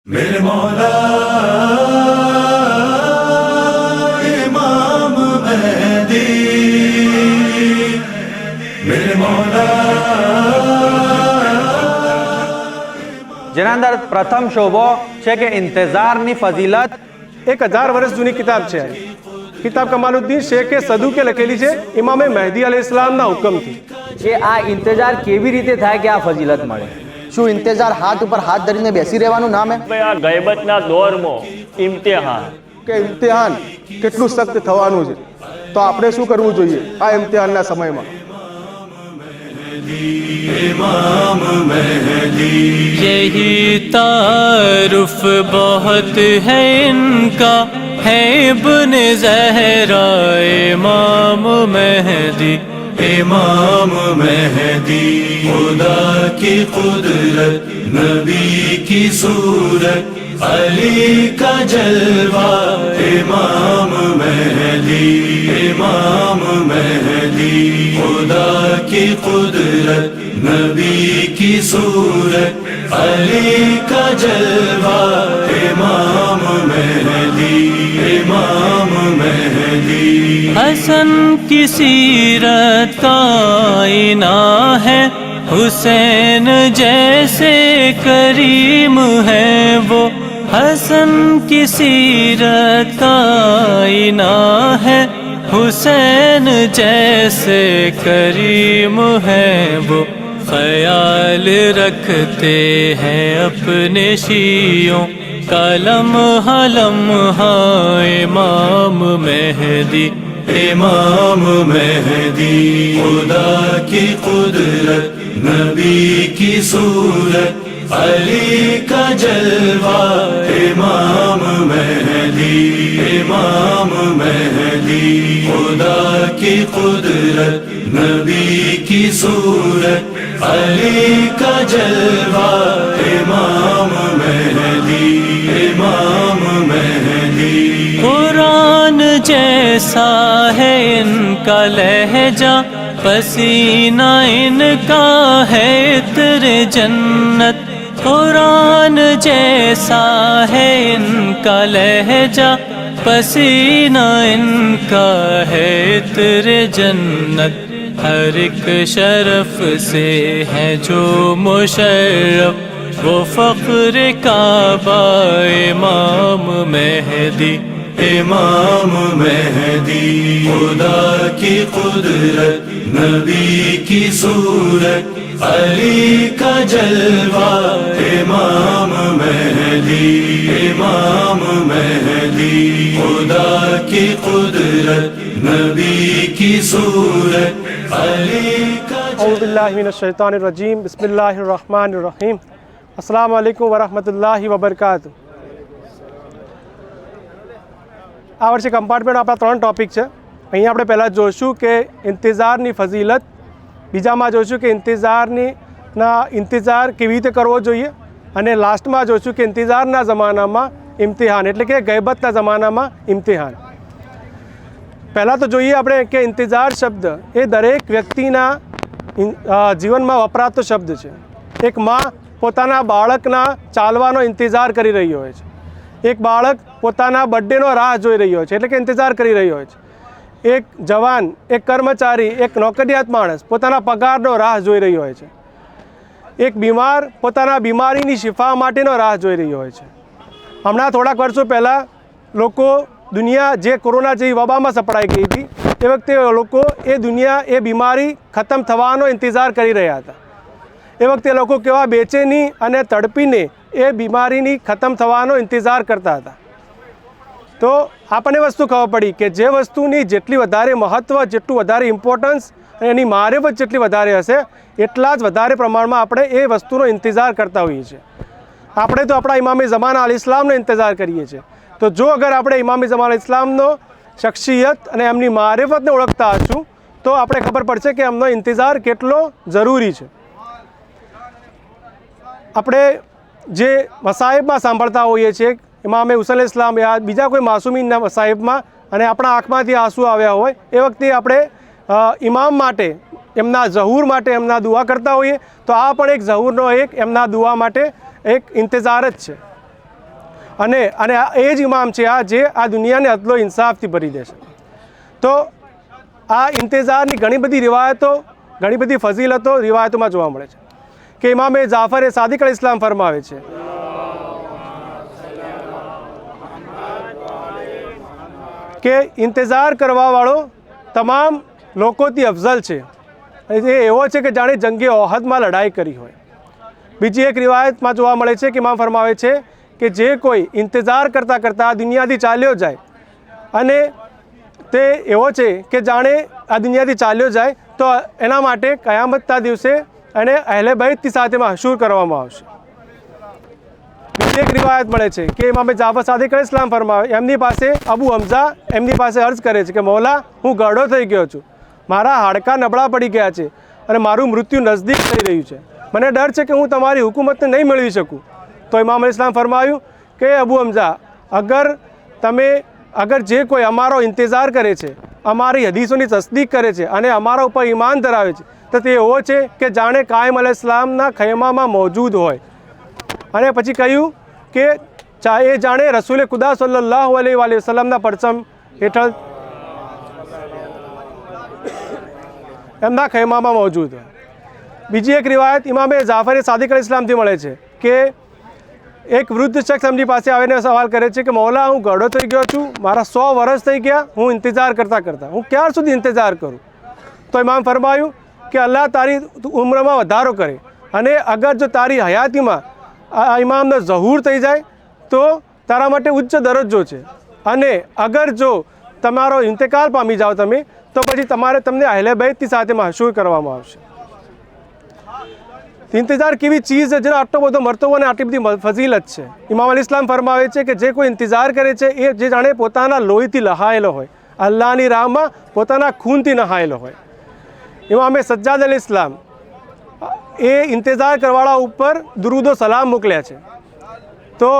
मेरे मौला इमाम मेहदी, मेरे मौला। જેના અંદર પ્રથમ શોભો છે કે ઇંતજારની ફઝીલત। 1000 વર્ષ જૂની કિતાબ છે। કિતાબ કમાલુદ્દીન શેખે સદુકે લખેલી છે ઇમામે મહેદી અલૈહિસ્સલામના હુકમથી। જે આ ઇંતજાર કેવી રીતે થાય કે આ ફજીલત મળે? શું ઇંતજાર હાથ ઉપર હાથ ધરીને બેસી રહેવાનું નામ હે? આ ગયબતના દોરમાં ઇમ્તિહાન કે ઇમ્તિહાન કેટલું સખ્ત થવાનું છે, તો આપણે શું કરવું જોઈએ આ ઇમ્તિહાનના સમયમાં? इमाम मेहदी, यही तारुफ बहुत है इनका, है इब्न ज़हरा इमाम मेहदी। इमाम मेहदी, खुदा की कुदरत, नबी की सूरत, अली का जलवा। इमाम मेहदी, इमाम मेहदी, खुदा की कुदरत, नबी की सूरत, अली का जलवा। इमाम मेहदी, इमाम मेहदी। हसन की सीरत का आईना है, हुसैन जैसे करीम है वो। हसन की सीरत का आईना है, हुसैन जैसे करीम है वो। ख्याल रखते हैं अपने शियों का लम्हा लम्हा इमाम मेहदी। इमाम मेहदी, खुदा की कुदरत, नबी की सूरत, अली का जलवा। इमाम मेहदी, इमाम मेहदी, खुदा की कुदरत, नबी की सूरत, अली का जलवा। इमाम मेहदी, इमाम मेहदी। कुरान जैसा है इनका लहजा, पसीना इनका है इत्रे जन्नत। कुरान जैसा है इनका लहजा, पसीना इनका है इत्रे जन्नत। हर एक शरफ से है जो मुशर्रफ, वो फ़ख्र काबा इमाम मेहदी। इमाम मेहदी, खुदा की कुदरत, नबी की सूरत, अली का जलवा। इमाम मेहदी, इमाम मेहदी, खुदा की कुदरत, नबी की सूरत, अली का औज़ु बिल्लाहि मिनश शैतानिर रजीम, बिस्मिल्लाहिर रहमानिर रहीम। अस्सलामु अलैकुम वरहमतुल्लाहि वबरकातुहू। આ વર્ષે કમ્પાર્ટમેન્ટ આપણા 3 ટૉપિક છે। અહીંયા આપણે પહેલાં જોઈશું કે ઇંતજારની ફઝીલત, બીજામાં જોઈશું કે ઇંતજાર કેવી રીતે કરવો જોઈએ, અને લાસ્ટમાં જોઈશું કે ઇંતજારના જમાનામાં ઇમ્તિહાન એટલે કે ગયબતના જમાનામાં ઇમ્તિહાન। પહેલાં તો જોઈએ આપણે કે ઇંતજાર શબ્દ એ દરેક વ્યક્તિના જીવનમાં વપરાતો શબ્દ છે। એક માં પોતાના બાળકના ચાલવાનો ઇંતજાર કરી રહી હોય છે, એક બાળક પોતાના બર્થડેનો રાહ જોઈ રહ્યો છે એટલે કે ઇંતજાર કરી રહ્યો છે, એક જવાન, એક કર્મચારી, એક નોકરિયાત માણસ પોતાના પગારનો રાહ જોઈ રહ્યો હોય છે, એક બીમાર પોતાના બીમારીની શિફા માટેનો રાહ જોઈ રહ્યો હોય છે। હમણાં થોડાક વર્ષો પહેલાં લોકો દુનિયા જે કોરોના જેવી વબામાં સપડાઈ ગઈ હતી એ વખતે લોકો એ બીમારી ખતમ થવાનો ઇંતજાર કરી રહ્યા હતા। એ વખતે લોકો કેવા બેચેની અને તડપીને એ બીમારીની ખતમ થવાનો ઇંતજાર કરતા હતા। તો આપણને વસ્તુ ખબર પડી કે જે વસ્તુની જેટલી વધારે મહત્ત્વ, જેટલું વધારે ઇમ્પોર્ટન્સ અને એની મારેફત જેટલી વધારે હશે એટલા જ વધારે પ્રમાણમાં આપણે એ વસ્તુનો ઇંતજાર કરતા હોઈએ છીએ। આપણે તો આપણા ઇમામે ઝમાના અલૈહિસ્સલામનો ઇંતજાર કરીએ છીએ। તો જો અગર આપણે ઇમામે ઝમાના અલૈહિસ્સલામનો શખ્સિયત અને એમની મારેફતને ઓળખતા હશું તો આપણે ખબર પડશે કે એમનો ઇંતજાર કેટલો જરૂરી છે। આપણે જે મસાહિબમાં સાંભળતા હોઈએ છીએ ઇમામે હુસૈન અલૈહિસ્સલામ યા બીજા કોઈ માસૂમીનના મસાહિબમાં અને આપણા આંખમાંથી આંસુ આવ્યા હોય એ વખતે આપણે ઇમામ માટે એમના ઝહૂર માટે એમના દુઆ કરતા હોઈએ તો આ પણ એક ઝહૂરનો એક એમના દુઆ માટે એક ઇંતજાર જ છે। અને અને એ જ ઇમામ છે જે આ દુનિયાને અદલો ઇન્સાફથી ભરી દેશે. તો આ ઇંતેજારની ઘણી બધી રિવાયતો, ઘણી બધી ફઝીલતો રિવાયતોમાં જોવા મળે છે કે ઇમામે જાફર સાદિક અલૈહિસ્સલામ ફરમાવે છે કે ઇંતજાર કરવાવાળો તમામ લોકોથી અફઝલ છે. એ એવો છે કે જાણે જંગે ઓહદમાં લડાઈ કરી હોય. બીજી એક રિવાયતમાં જોવા મળે છે કે ઇમામ ફરમાવે છે કે જે કોઈ ઇંતજાર કરતાં કરતાં આ દુનિયાથી ચાલ્યો જાય અને તે એવો છે કે જાણે આ દુનિયાથી ચાલ્યો જાય તો એના માટે કયામતના દિવસે એને અહેલે બૈતની સાથે મહશૂર કરવામાં આવશે. બીજી એક રિવાયત મળે છે કે ઇમામે જાફર સાદિક અલૈહિસ્સલામ ફરમાવે, એમની પાસે અબુ હમઝા એમની પાસે અર્જ કરે છે કે મૌલા, હું ગરડો થઈ ગયો છું, મારા હાડકાં નબળા પડી ગયા છે અને મારું મૃત્યુ નજદીક થઈ રહ્યું છે, મને ડર છે કે હું તમારી હુકુમતને નહીં મેળવી શકું. તો ઇમામ અલૈહિસ્સલામ ફરમાવ્યું કે અબુ હમઝા, અગર જે કોઈ અમારો ઇંતજાર કરે છે, અમારી હદીસોની તસદીક કરે છે અને અમારા ઉપર ઈમાન ધરાવે છે તો તે એવો છે કે જાણે કાયમ અલૈહિસ્સલામના ખૈમામાં મોજૂદ હોય. અને પછી કહ્યું કે એ જાણે રસૂલે ખુદા સલ્લલ્લાહુ અલૈહિ વસલ્લમના પરચમ હેઠળ એમના ખૈમામાં મોજૂદ હોય. બીજી એક રિવાયત ઇમામે જાફર સાદિક અલૈહિસ્સલામથી મળે છે કે એક વૃદ્ધ શખ્સ એમની પાસે આવીને સવાલ કરે છે કે મૌલા, હું ગરડો થઈ ગયો છું, મારા 100 વર્ષ થઈ ગયા, હું ઇંતજાર કરતાં હું ક્યાર સુધી ઇંતજાર કરું? તો ઇમામ ફરમાયું કે અલ્લાહ તારી ઉંમરમાં વધારો કરે અને અગર જો તારી હયાતીમાં આ ઇમામનો ઝહૂર થઈ જાય તો તારા માટે ઉચ્ચ દરજ્જો છે, અને અગર જો તમારો ઇન્તકાલ પામી જાઓ તમે તો પછી તમને અહેલે બૈતની સાથે મહશૂર કરવામાં આવશે. ઇંતજાર કેવી ચીઝ છે જેનો આટલો બધો મરતબો અને આટલી બધી ફઝીલત છે. ઇમામ અલૈહિસ્સલામ ફરમાવે છે કે જે કોઈ ઇંતજાર કરે છે એ જે જાણે પોતાના લોહીથી લહાયેલો હોય, અલ્લાહની રાહમાં પોતાના ખૂનથી નહાયેલો હોય. ઇમામે સજ્જાદ અલૈહિસ્સલામ એ ઇંતજાર કરવાળા ઉપર દુરૂદો સલામ મોકલ્યા છે. તો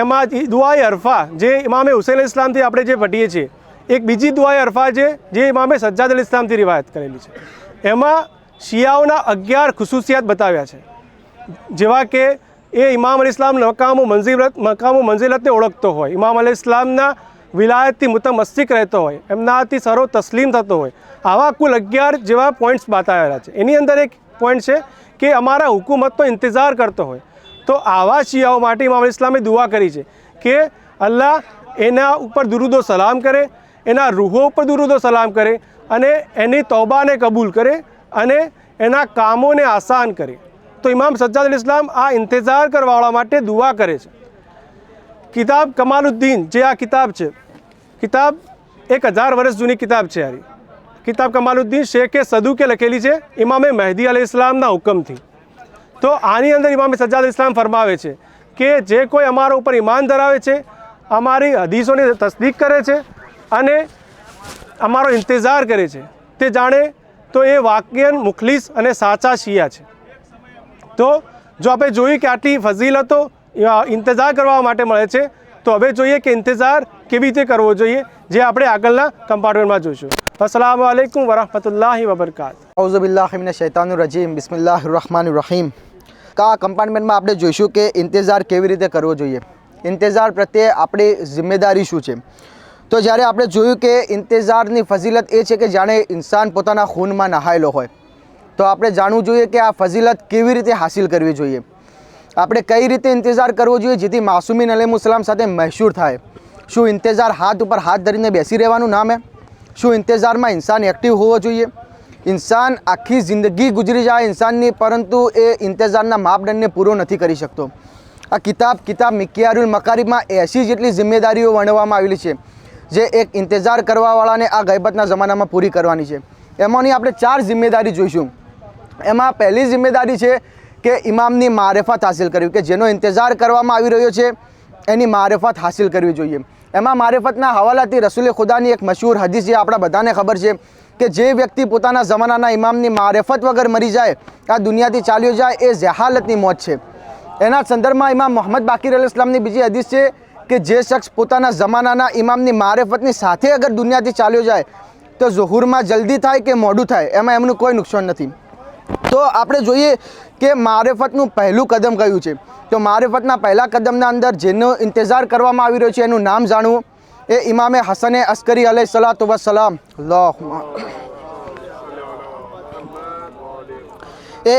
એમાં દુઆએ અરફા જે ઇમામે હુસૈન અલૈહિસ્સલામથી આપણે જે પઢીએ છીએ, એક બીજી દુઆએ અરફા છે જે ઇમામે સજ્જાદ અલૈહિસ્સલામથી રિવાયત કરેલી છે. એમાં શિયાઓના 11 ખુસૂસિયાત બતાવ્યા છે, જેવા કે એ ઇમામ અલૈહિસ્સલામ મકામો મંઝિલતને ઓળખતો હોય, ઇમામ અલૈહિસ્સલામના વિલાયતથી મુતમસ્સિક રહેતો હોય, એમનાથી સરો તસ્લીમ થતો હોય. આવા કુલ 11 જેવા પોઈન્ટ્સ બતાવેલા છે. એની અંદર એક પોઈન્ટ છે કે અમારા હુકુમતનો ઇંતજાર કરતો હોય. તો આવા શિયાઓ માટે ઇમામ અલૈહિસ્સલામે દુઆ કરી છે કે અલ્લાહ એના ઉપર દુરૂદો સલામ કરે, એના રૂહો ઉપર દુરૂદો સલામ કરે અને એની તૌબાને કબૂલ કરે અને એના કામોને આસાન કરે. તો ઇમામ સજ્જાદ અલૈહિસ્સલામ આ ઇંતજાર કરવાવાળા માટે દુઆ કરે છે. કિતાબ કમાલુદ્દીન જે આ કિતાબ છે, કિતાબ 1000 વર્ષ જૂની કિતાબ છે. યારી કિતાબ કમાલુદ્દીન શેખે સદુકે લખેલી છે ઇમામે મહેદી અલૈહિસ્સલામના હુકમથી. તો આની અંદર ઇમામે સજ્જાદ અલૈહિસ્સલામ ફરમાવે છે કે જે કોઈ અમારા ઉપર ઈમાન ધરાવે છે, અમારી હદીસોની તસદીક કરે છે અને અમારો ઇંતજાર કરે છે, તે જાણે તો એ વાકયન મુખલિસ અને સાચા શિયા છે. તો જો આપણે જોઈએ કે આટલી ફઝીલતો ઇંતજાર કરવા માટે મળે છે, તો હવે જોઈએ કે ઇંતજાર કેવી રીતે કરવો જોઈએ, જે આપણે આગળના કમ્પાર્ટમેન્ટમાં જોઈશું. અસ્સલામુ અલૈકુમ વરહમતુલ્લાહિ વબરકાતુહુ. औज़ु बिल्लाहि मिनश शैतानिर रजीम बिस्मिल्लाहिर रहमानिर रहीम. કા કમ્પાર્ટમેન્ટમાં આપણે જોઈશું કે ઇંતજાર કેવી રીતે કરવો જોઈએ, ઇંતજાર પ્રત્યે આપણી જિમ્મેદારી શું છે. તો જ્યારે આપણે જોયું કે ઇંતજારની ફઝીલત એ છે કે જાણે ઇન્સાન પોતાના ખૂનમાં નહાયેલો હોય, તો આપણે જાણવું જોઈએ કે આ ફઝીલત કેવી રીતે હાસિલ કરવી જોઈએ, આપણે કઈ રીતે ઇંતજાર કરવો જોઈએ જેથી માસૂમીન અલૈહિસ્સલામ સાથે મહશૂર થાય. શું ઇંતજાર હાથ ઉપર હાથ ધરીને બેસી રહેવાનું નામ હે? શું ઇંતજારમાં ઇન્સાન એક્ટિવ હોવો જોઈએ? ઇન્સાન આખી જિંદગી ગુજરી જાય ઇન્સાનની, પરંતુ એ ઇંતજારના માપદંડને પૂરો નથી કરી શકતો. આ કિતાબ મિક્યારુલ મકારીબમાં 80 જેટલી જિમ્મેદારીઓ વર્ણવવામાં આવેલી છે જે એક ઇંતજાર કરવાવાળાને આ ગૈબતના જમાનામાં પૂરી કરવાની છે. એમાંની આપણે 4 જિમ્મેદારી જોઈશું. એમાં પહેલી જિમ્મેદારી છે કે ઇમામની મારિફત હાસિલ કરવી, કે જેનો ઇંતજાર કરવામાં આવી રહ્યો છે એની મારિફત હાસિલ કરવી જોઈએ. એમાં મારિફતના હવાલાથી રસૂલે ખુદાની એક મશહૂર હદીસ જે આપણા બધાને ખબર છે કે જે વ્યક્તિ પોતાના જમાનાના ઇમામની મારિફત વગર મરી જાય, આ દુનિયાથી ચાલ્યો જાય, એ જહાલતની મોત છે. એના સંદર્ભમાં ઇમામ મોહમ્મદ બાકીર અલૈહિસ્સલામની બીજી હદીસ છે કે જે શખ્સ પોતાના જમાનાના ઇમામની મારિફતની સાથે અગર દુનિયાથી ચાલ્યો જાય તો ઝુહુરમાં જલ્દી થાય કે મોડું થાય એમાં એમનું કોઈ નુકસાન નથી. તો આપણે જોઈએ કે મારિફતનું પહેલું કદમ કયું છે. તો મારિફતના પહેલા કદમના અંદર જેનો ઇંતજાર કરવામાં આવી રહ્યો છે એનું નામ જાણવું એ ઇમામે હસને અસ્કરી અલૈહિ સલાતુ વસલામ. એ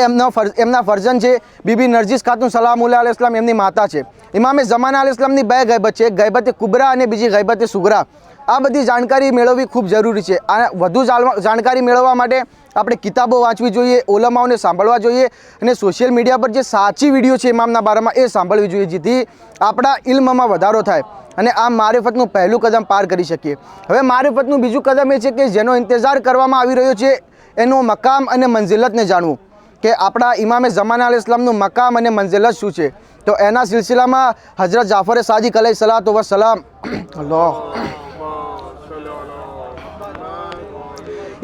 એમના ફરજન છે બીબી નરજીસ ખાતુન સલામુલ્લાહ અલૈહિ સલામ, એમની માતા છે. ઇમામે ઝમાના અલૈહિ સલામની બે ગૈબત છે, એક ગૈબતે કુબરા અને બીજી ગૈબતે સુગરા. આ બધી જાણકારી મેળવવી ખૂબ જરૂરી છે. આ વધુ જાણકારી મેળવવા માટે આપણે કિતાબો વાંચવી જોઈએ, ઓલમાઓને સાંભળવા જોઈએ અને સોશિયલ મીડિયા પર જે સાચી વિડીયો છે ઇમામના બારામાં એ સાંભળવી જોઈએ, જેથી આપણા ઇલ્મમાં વધારો થાય અને આ મારિફતનું પહેલું કદમ પાર કરી શકીએ. હવે મારિફતનું બીજું કદમ એ છે કે જેનો ઇંતજાર કરવામાં આવી રહ્યો છે એનો મકામ અને મંઝિલતને જાણવું કે આપણા ઇમામે ઝમાના અલૈહિ સલામનું મકામ અને મંઝિલત શું છે. તો એના સિલસિલામાં હઝરત જાફર સાદિક અલૈહિ સલાતુ વસલામ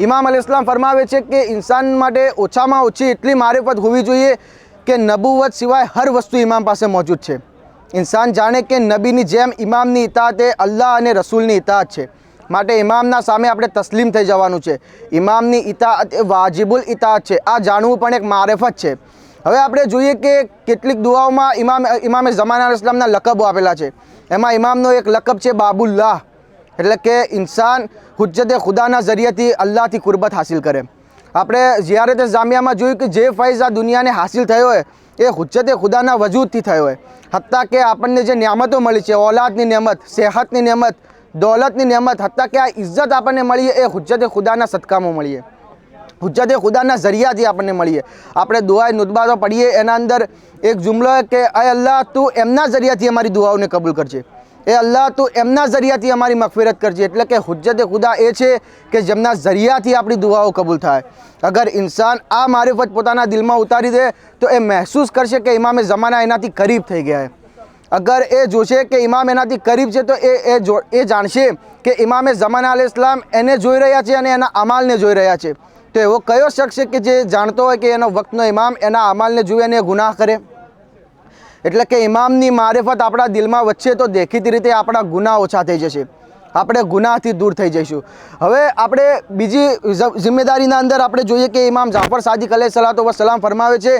ઇમામ અલૈહિ સલામ ફરમાવે છે કે ઇન્સાન માટે ઓછામાં ઓછી એટલી મારિફત હોવી જોઈએ કે નબુવત સિવાય હર વસ્તુ ઇમામ પાસે મોજૂદ છે. ઇન્સાન જાણે કે નબીની જેમ ઇમામની ઇતાઅત એ અલ્લાહ અને રસૂલની ઇતાઅત છે. માટે ઇમામના સામે આપણે તસ્લીમ થઈ જવાનું છે. ઇમામની ઇતાઅત એ વાજિબુલ ઇતાઅત છે. આ જાણવું પણ એક મારિફત છે. હવે આપણે જોઈએ કે કેટલીક દુઆઓમાં ઇમામે ઝમાના અલૈહિ સલામના લકબો આપેલા છે. એમાં ઇમામનો એક લકબ છે બાબુલ્લાહ, એટલે કે ઇન્સાન હુજ્જતે ખુદાના ઝરિયાથી અલ્લાહથી કુરબત હાસિલ કરે. આપણે ઝિયારતે જામિયામાં જોયું કે જે ફૈઝ આ દુનિયાને હાસિલ થયો હોય એ હુજ્જતે ખુદાના વજૂદથી થયો હોય. હત્તા કે આપણને જે નિયામતો મળી છે, ઓલાદની નિયામત, સેહતની નિયામત, દौलतની નિયામત, હત્તા કે આ ઇજ્જત આપણને મળી એ હુજ્જતે ખુદાના સદકામાં મળીએ, હુજ્જતે ખુદાના ઝરિયાથી આપણને મળીએ. આપણે દુઆએ નુતબા પઢીએ એના અંદર એક જુમલો કે અય અલ્લાહ તું એમના ઝરિયાથી અમારી દુઆઓને કબૂલ કરજે, એ અલ્લાહ તું એમના ઝરિયાથી અમારી મગફિરત કરજે. એટલે કે હુજ્જતે ખુદા એ છે કે જેમના ઝરિયાથી આપણી દુઆઓ કબૂલ થાય. અગર ઇન્સાન આ મારિફત પોતાના દિલમાં ઉતારી દે તો એ મહેસૂસ કરશે કે ઇમામે ઝમાના એનાથી કરીબ થઈ ગયા છે. અગર એ જોશે કે ઇમામ એનાથી કરીબ છે તો એ જાણશે કે ઇમામે ઝમાના અલૈહિ સલામ એને જોઈ રહ્યા છે અને એના અમાલને જોઈ રહ્યા છે. તો એવો કયો શખ્સ છે કે જે જાણતો હોય કે એનો વક્તનો ઇમામ એના અમાલને જોઈ અને ગુનાહ કરે? એટલે કે ઇમામની મારિફત આપણા દિલમાં વધશે તો દેખીતી રીતે આપણા ગુનાહ ઓછા થઈ જશે, આપણે ગુનાહથી દૂર થઈ જઈશું. હવે આપણે બીજી જિમ્મેદારીના અંદર આપણે જોઈએ કે ઇમામ જાફર સાદિક અલૈહિ સલાતુ વસલામ ફરમાવે છે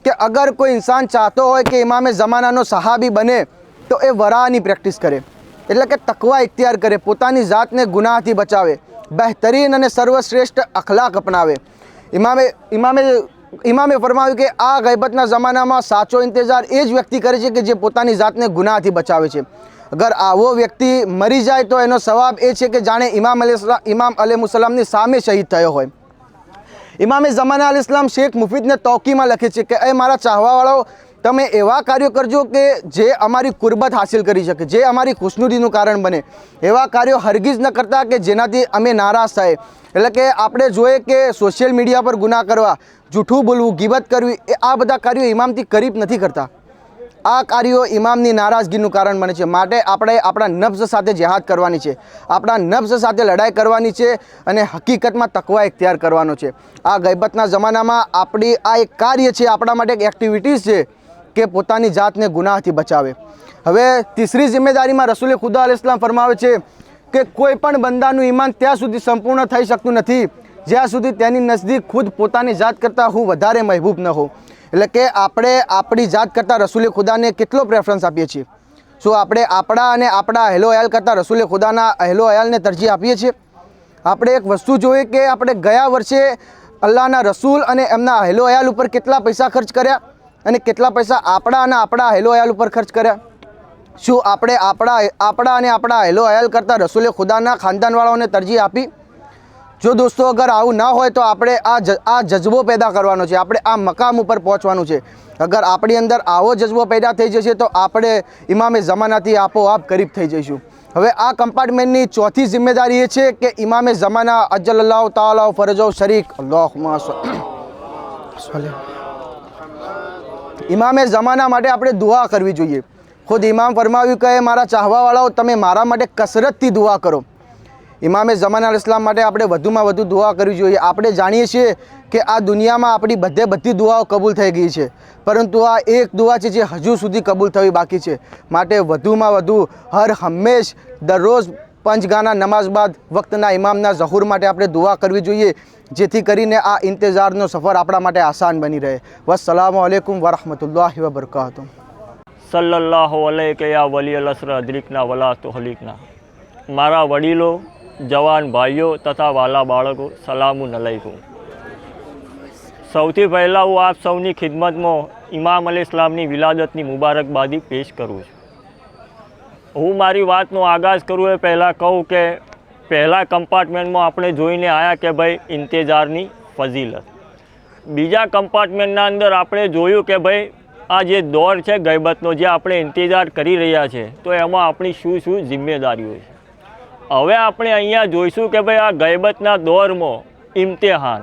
કે અગર કોઈ ઇન્સાન ચાહતો હોય કે ઇમામે ઝમાનાનો સહાબી બને તો એ વરાની પ્રેક્ટિસ કરે, એટલે કે તકવા ઇખ્તિયાર કરે, પોતાની જાતને ગુનાહથી બચાવે, બહેતરીન અને સર્વશ્રેષ્ઠ અખલાક અપનાવે. ઇમામે ફરમાવ્યું કે આ ગૈબતના જમાનામાં સાચો ઇંતજાર એ જ વ્યક્તિ કરે છે કે જે પોતાની જાતને ગુનાહથી બચાવે છે. અગર આવો વ્યક્તિ મરી જાય તો એનો સવાબ એ છે કે જાણે ઇમામ અલૈહિસ્સલામની સામે શહીદ થયો હોય. ઇમામે ઝમાના અલૈહિસ સલામ શેખ મુફીદને તૌકીમાં લખે છે કે એ મારા ચાહવાવાળાઓ તમે એવા કાર્યો કરજો કે જે અમારી કુરબત હાસિલ કરી શકે, જે અમારી ખુશનુદીનું કારણ બને. એવા કાર્યો હરગીઝ ન કરતા કે જેનાથી અમે નારાજ થાય. એટલે કે આપણે જોઈએ કે સોશિયલ મીડિયા પર ગુનાહ કરવા, જૂઠું બોલવું, ગીબત કરવી, એ આ બધા કાર્યો ઇમામથી કરીબ નથી કરતા. આ કાર્યો ઇમામની નારાજગીનું કારણ બને છે. માટે આપણે આપણા નફ્સ સાથે જિહાદ કરવાની છે, આપણા નફ્સ સાથે લડાઈ કરવાની છે અને હકીકતમાં તકવા ઇખ્તિયાર કરવાનો છે. આ ગૈબતના જમાનામાં આપણી આ એક કાર્ય છે, આપણા માટે એક એક્ટિવિટીઝ છે કે પોતાની જાતને ગુનાહથી બચાવે. હવે તીસરી જિમ્મેદારીમાં રસૂલે ખુદા અલૈહિસ સલામ ફરમાવે છે કે કોઈ પણ બંદાનું ઈમાન ત્યાં સુધી સંપૂર્ણ થઈ શકતું નથી જ્યાં સુધી તેની નજદીક ખુદ પોતાની જાત કરતાં હું વધારે મહેબૂબ ન હોઉં. એટલે કે આપણે આપણી જાત કરતાં રસૂલે ખુદાને કેટલો પ્રેફરન્સ આપીએ છીએ? શું આપણે આપણા અને આપણા અહેલો અયાલ કરતાં રસૂલે ખુદાના અહેલો અયાલને તરજીહ આપીએ છીએ? આપણે એક વસ્તુ જોઈએ કે આપણે ગયા વર્ષે અલ્લાહના રસૂલ અને એમના અહેલો અયાલ ઉપર કેટલા પૈસા ખર્ચ કર્યા અને કેટલા પૈસા આપણા અને આપણા અહેલો અયાલ ઉપર ખર્ચ કર્યા? શું આપણે આપણા અને આપણા અહેલો અયાલ કરતાં રસૂલે ખુદાના ખાનદાનવાળાઓને તરજીહ આપી? જો દોસ્તો અગર આવું ના હોય તો આપણે આ જજ્બો પેદા કરવાનો છે, આપણે આ મકામ ઉપર પહોંચવાનું છે. અગર આપણી અંદર આવો જજ્બો પેદા થઈ જશે તો આપણે ઇમામે ઝમાનાથી આપોઆપ કરીબ થઈ જઈશું. હવે આ કમ્પાર્ટમેન્ટની ચોથી જિમ્મેદારી એ છે કે ઇમામે ઝમાના અજલ્લાહુ તાલા ફરજો શરીક ઇમામે ઝમાના માટે આપણે દુઆ કરવી જોઈએ. ખુદ ઇમામ ફરમાવ્યું કે મારા ચાહવાવાળાઓ તમે મારા માટે કસરતથી દુઆ કરો. ઇમામે ઝમાના અલૈહિસ સલામ માટે આપણે વધુમાં વધુ દુઆ કરવી જોઈએ. આપણે જાણીએ છીએ કે આ દુનિયામાં આપણી બધી દુઆઓ કબૂલ થઈ ગઈ છે, પરંતુ આ એક દુઆ છે જે હજુ સુધી કબૂલ થવી બાકી છે. માટે વધુમાં વધુ હંમેશ દરરોજ પંચગાના નમાઝ બાદ વક્તના ઇમામના ઝહુર માટે આપણે દુઆ કરવી જોઈએ, જેથી કરીને આ ઇંતેજારનો સફર આપણા માટે આસાન બની રહે. વસ્સલામુ અલૈકુમ વરહમતુલ્લાહિ વબરકાતુહ. સલ્લલ્લાહુ અલૈકે યા વલીઅલ અસર અદરિકના વલા તુહલિકના. મારા વડીલો, જવાન ભાઈઓ તથા વાલા બાળકો, સલામુન અલૈકુમ. સૌથી પહેલાં હું આપ સૌની ખિદમતમાં ઇમામ અલૈહિસ્સલામની વિલાદતની મુબારકબાદી પેશ કરું છું. હું મારી વાતનો આગાઝ કરું એ પહેલાં કહું કે પહેલાં કમ્પાર્ટમેન્ટમાં આપણે જોઈને આવ્યા કે ભાઈ ઇંતેજારની ફઝીલત. બીજા કમ્પાર્ટમેન્ટના અંદર આપણે જોયું કે ભાઈ આ જે દોર છે ગઈબતનો, જે આપણે ઇંતેજાર કરી રહ્યા છે, તો એમાં આપણી શું શું જિમ્મેદારીઓ છે. હવે આપણે અહીંયા જોઈશું કે ભાઈ આ ગઈબતના દોરમાં ઇમ્તિહાન,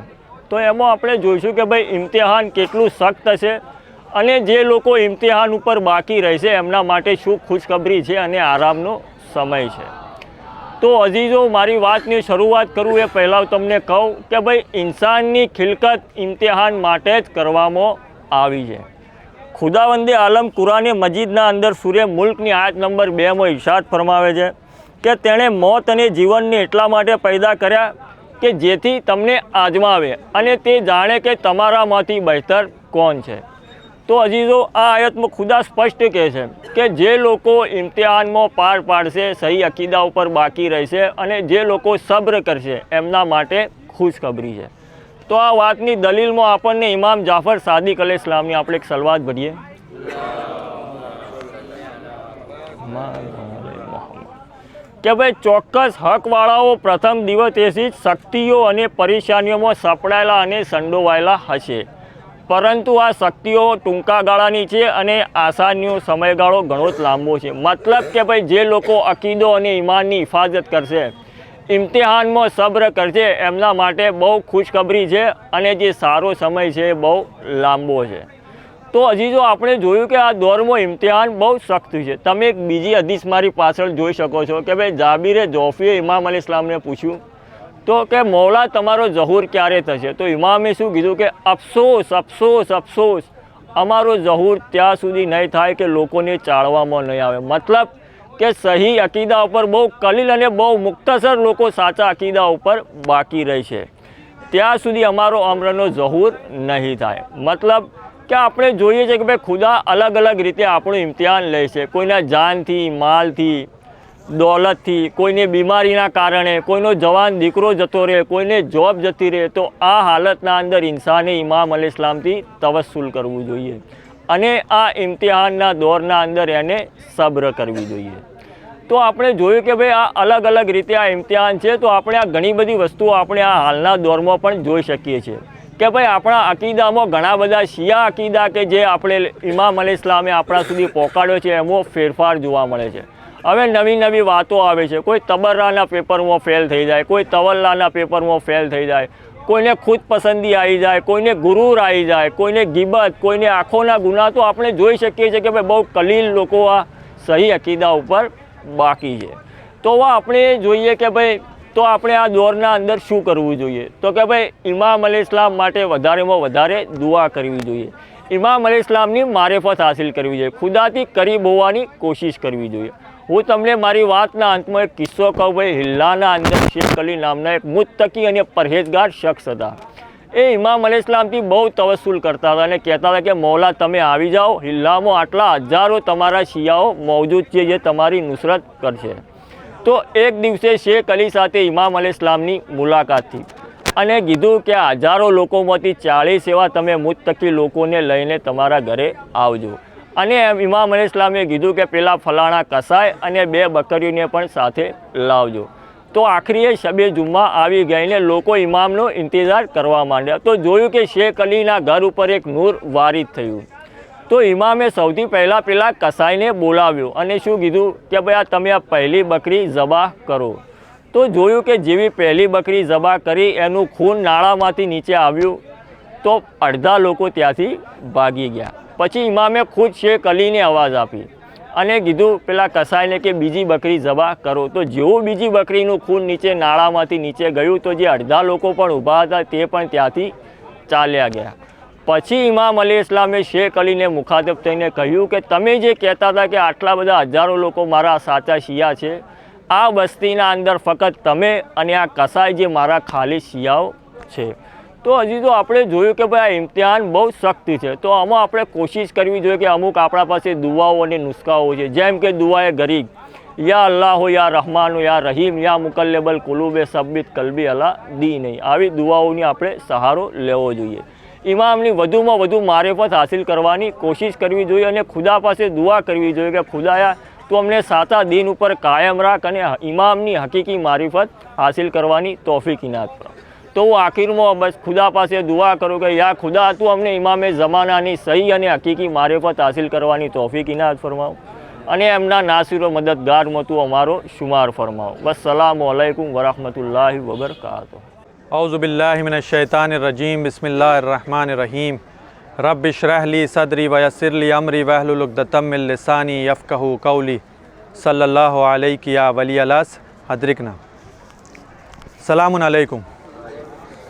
તો એમાં આપણે જોઈશું કે ભાઈ ઇમ્તિહાન કેટલું સખ્ત હશે અને જે લોકો ઇમ્તિહાન ઉપર બાકી રહેશે એમના માટે શું ખુશખબરી છે અને આરામનો સમય છે. તો અઝીઝો, મારી વાતની શરૂઆત કરું એ પહેલાં તમને કહું કે ભાઈ ઇન્સાનની ખિલકત ઇમ્તિહાન માટે જ કરવામાં આવી છે. ખુદાવંદે આલમ કુરાને મજીદના અંદર સૂરે મુલ્કની આયત નંબર 2 ઇરશાદ ફરમાવે છે કે તેણે મોત અને જીવનને એટલા માટે પેદા કર્યા કે જેથી તમને આજમાવે અને તે જાણે કે તમારામાંથી બહેતર કોણ છે. તો અજીઝો, આ આયતમાં ખુદા સ્પષ્ટ કહે છે કે જે લોકો ઇમ્તિહાનમાં પાર પાડશે, સહી અકીદા ઉપર બાકી રહેશે અને જે લોકો સબ્ર કરશે એમના માટે ખુશખબરી છે. તો આ વાતની દલીલમાં આપણને ઇમામ જાફર સાદિક અલૈહિસ્સલામની આપણે એક સલવાત ભરીએ કે ભાઈ ચોક્કસ હકવાળાઓ પ્રથમ દિવસથી જ શક્તિઓ અને પરેશાનીઓમાં સપડાયેલા અને સંડોવાયેલા હશે, પરંતુ આ શક્તિઓ ટૂંકા ગાળાની છે અને આસાનીઓ સમયગાળો ઘણો જ લાંબો છે. મતલબ કે ભાઈ જે લોકો અકીદો અને ઈમાનની હિફાજત કરશે, ઇમ્તિહાનમાં સબ્ર કરશે, એમના માટે બહુ ખુશખબરી છે અને જે સારો સમય છે એ બહુ લાંબો છે. તો અજીઝો, આપણે જોયું કે આ દોરમાં ઇમ્તિહાન બહુ સખ્ત છે. તમે એક બીજી હદીસ મારી પાછળ જોઈ શકો છો કે ભાઈ જાબીરે જોફીએ ઇમામ અલૈહિસ્સલામને પૂછ્યું તો કે મૌલા તમારો ઝહૂર ક્યારે થશે? તો ઇમામે શું કીધું કે અફસોસ અફસોસ અફસોસ, અમારો ઝહૂર ત્યાં સુધી નહીં થાય કે લોકોને ચાળવામાં નહીં આવે. મતલબ કે સહી અકીદા ઉપર બહુ કલીલ અને બહુ મુખ્તસર લોકો સાચા અકીદા ઉપર બાકી રહે છે, ત્યાં સુધી અમારો અમરનો ઝહૂર નહીં થાય. મતલબ કે આપણે જોઈએ છીએ કે ભાઈ ખુદા અલગ અલગ રીતે આપણું ઇમ્તિહાન લે છે. કોઈના જાનથી, માલથી, દોલતથી, કોઈને બીમારીના કારણે, કોઈનો જવાન દીકરો જતો રહે, કોઈને જોબ જતી રહે. તો આ હાલતના અંદર ઇન્સાને ઇમામ અલૈહિસ્સલામથી તવસ્સુલ કરવું જોઈએ અને આ ઇમ્તિહાનના દોરના અંદર એને સબ્ર કરવી જોઈએ. તો આપણે જોયું કે ભાઈ આ અલગ અલગ રીતે આ ઇમ્તિહાન છે. તો આપણે આ ઘણી બધી વસ્તુઓ આપણે આ હાલના દોરમાં પણ જોઈ શકીએ છીએ કે ભાઈ આપણા અકીદામાં ઘણા બધા શિયા અકીદા કે જે આપણે ઇમામ અલૈહિસ્સલામે આપણા સુધી પહોંચાડ્યો છે એમાં ફેરફાર જોવા મળે છે. હવે નવી નવી વાતો આવે છે. કોઈ તબર્રાના પેપરમાં ફેલ થઈ જાય, કોઈ તવલ્લાના પેપરમાં ફેલ થઈ જાય, કોઈને ખુદ પસંદી આવી જાય, કોઈને ગુરૂર આવી જાય, કોઈને ગીબત, કોઈને આંખોના ગુના. તો આપણે જોઈ શકીએ છીએ કે ભાઈ બહુ કલીલ લોકો આ સહી અકીદા ઉપર બાકી છે. તો આપણે જોઈએ કે ભાઈ તો આપણે આ દોરના અંદર શું કરવું જોઈએ? તો કે ભાઈ ઇમામ અલૈહિસ્સલામ માટે વધારેમાં વધારે દુઆ કરવી જોઈએ, ઇમામ અલૈહિસ્સલામની મારિફત હાસિલ કરવી જોઈએ, ખુદાથી કરીબ હોવાની કોશિશ કરવી જોઈએ. હું તમને મારી વાતના અંતમાં એક કિસ્સો કહું. ભાઈ હિલ્લાના અંદર શેખ અલી નામના એક મુત્તકી અને પરહેજગાર શખ્સ હતા. એ ઇમામ અલૈહિસ્સલામથી બહુ તવસ્સુલ કરતા હતા અને કહેતા હતા કે મૌલા તમે આવી જાઓ, હિલ્લામાં આટલા હજારો તમારા શિયાઓ મોજૂદ છે જે તમારી નુસરત કરશે. તો એક દિવસે શેખ અલી સાથે ઇમામ અલૈહિસ્સલામની મુલાકાત થઈ અને કીધું કે હજારો લોકોમાંથી 40 એવા તમે મુત્તકી લોકોને લઈને તમારા ઘરે આવજો. અને ઇમામ અલૈહિસ્સલામે કીધું કે પેલા ફલાણા કસાય અને 2 બકરીઓને પણ સાથે લાવજો. તો આખરી શબે જુમ્મા આવી ગઈને લોકો ઇમામનો ઇંતજાર કરવા માંડ્યા. તો જોયું કે શેખ અલીના ઘર ઉપર એક નૂર વારિદ થયું. તો ઇમામે સૌથી પહેલાં પેલા કસાઈને બોલાવ્યો અને શું કીધું કે ભાઈ આ તમે આ પહેલી બકરી ઝબા કરો. તો જોયું કે જેવી પહેલી બકરી ઝબા કરી એનું ખૂન નાળામાંથી નીચે આવ્યું તો અડધા લોકો ત્યાંથી ભાગી ગયા. પછી ઇમામે ખુદ શેખ અલીને અવાજ આપી અને કીધું પેલા કસાઈને કે બીજી બકરી ઝબા કરો. તો જેવું બીજી બકરીનું ખૂન નીચે નાળામાંથી નીચે ગયું તો જે અડધા લોકો પણ ઊભા હતા તે પણ ત્યાંથી ચાલ્યા ગયા. પછી ઇમામ અલૈહિસ્સલામે શેખ અલીને મુખાતબ થઈને કહ્યું કે તમે જે કહેતા હતા કે આટલા બધા હજારો લોકો મારા સાચા શિયા છે, આ બસ્તીના અંદર ફક્ત તમે અને આ કસાઈ જે મારા ખાલી શિયાઓ છે. તો હજી તો આપણે જોયું કે ભાઈ આ ઇમ્તિહાન બહુ સખ્ત છે. તો આમાં આપણે કોશિશ કરવી જોઈએ કે અમુક આપણા પાસે દુઆઓ અને નુસ્ખાઓ છે, જેમ કે દુઆએ ગરીબ, યા અલ્લાહો યા રહમાનો યા રહીમ યા મુકલ્લેબલ કુલુબે સબ્બિત કલ્બી અલા દી નહીં. આવી દુઆઓની આપણે સહારો લેવો જોઈએ. ઇમામની વધુમાં વધુ મારિફત હાસિલ કરવાની કોશિશ કરવી જોઈએ અને ખુદા પાસે દુઆ કરવી જોઈએ કે ખુદાયા તું અમને સાચા દીન ઉપર કાયમ રાખ અને ઇમામની હકીકી મારિફત હાસિલ કરવાની તૌફીક ઇનાયત ફરમાવ. તો હું આખીરમાં બસ ખુદા પાસે દુઆ કરું કે યા ખુદા તું અમને ઇમામે ઝમાનાની સહી અને હકીકી મારિફત હાસિલ કરવાની તૌફીક ઇનાયત ફરમાવ અને એમના નાસિરો મદદગારમાં તું અમારો શુમાર ફરમાવ. વસ્સલામુ અલૈકુમ વરહમતુલ્લાહિ વબરકાતુહુ. औज़ु बिल्लाहि मिनश शैतानिर रजीम बिस्मिल्लाहिर रहमानिर रहीम रब्बि इश्रह ली सदरी व यस्सिर ली अमरी वहलुल उक़दतम मिन लिसानी यफ़क़हू क़ौली सल्लल्लाहु अलैहि या वली अलास अदरिकना. सलामुन अलैकुम.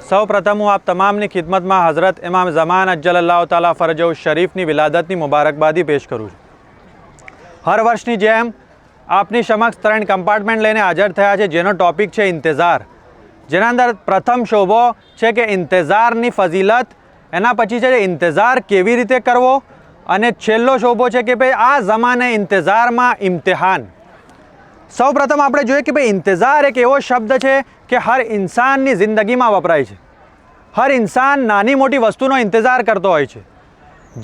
सौ प्रथम હું આપ તમામની ખિદમતમાં હઝરત ઇમામ ઝમાન અજ્જલલ્લાહુ તાલા ફરજહુ શરીફની વિલાદતની મુબારકબાદી પેશ કરું છું. હર વર્ષની જેમ આપની સમક્ષ 3 કમ્પાર્ટમેન્ટ લઈને હાજર થયા છે, જેનો ટૉપિક છે ઇંતેઝાર. જેના અંદર પ્રથમ શોબો છે કે ઇંતેઝારની ફઝીલત, એના પછી છે ઇંતેઝાર કેવી રીતે કરવો, અને છેલ્લો શોબો છે કે ભાઈ આ ઝમાને ઇંતેઝારમાં ઇમ્તિહાન. સૌ પ્રથમ આપણે જોઈએ કે ભાઈ ઇંતેઝાર એક એવો શબ્દ છે કે હર ઇન્સાનની જિંદગીમાં વપરાય છે. હર ઇન્સાન નાની મોટી વસ્તુનો ઇંતેઝાર કરતો હોય છે.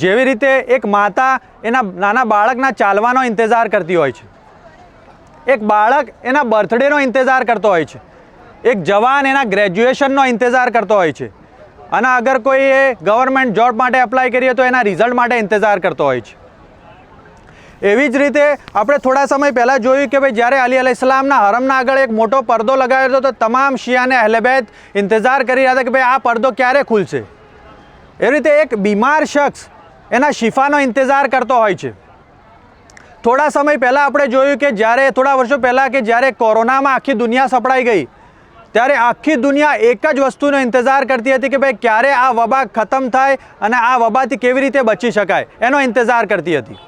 જેવી રીતે એક માતા એના નાના બાળકના ચાલવાનો ઇંતેઝાર કરતી હોય છે, એક બાળક એના બર્થડેનો ઇંતેઝાર કરતો હોય છે, એક જવાન એના ગ્રેજ્યુએશનનો ઇંતેઝાર કરતો હોય છે, અને અગર કોઈએ ગવર્મેન્ટ જોબ માટે એપ્લાય કરીએ તો એના રિઝલ્ટ માટે ઇંતેઝાર કરતો હોય છે. એવી જ રીતે આપણે થોડા સમય પહેલાં જોયું કે ભાઈ જ્યારે અલી અલૈહિસ્સલામના હરમના આગળ એક મોટો પડદો લગાવ્યો હતો તો તમામ શિયાને અહલે બેત ઇંતેઝાર કરી રહ્યા હતા કે ભાઈ આ પડદો ક્યારે ખુલશે. એવી રીતે એક બીમાર શખ્સ એના શિફાનો ઇંતેઝાર કરતો હોય છે. થોડા સમય પહેલાં આપણે જોયું કે જ્યારે થોડા વર્ષો પહેલાં કે જ્યારે કોરોનામાં આખી દુનિયા સપડાઈ ગઈ, ત્યારે આખી દુનિયા એક જ વસ્તુનો ઇંતેઝાર કરતી હતી કે ભાઈ ક્યારે આ વબા ખતમ થાય અને આ વબાથી કેવી રીતે બચી શકાય, એનો ઇંતેઝાર કરતી હતી.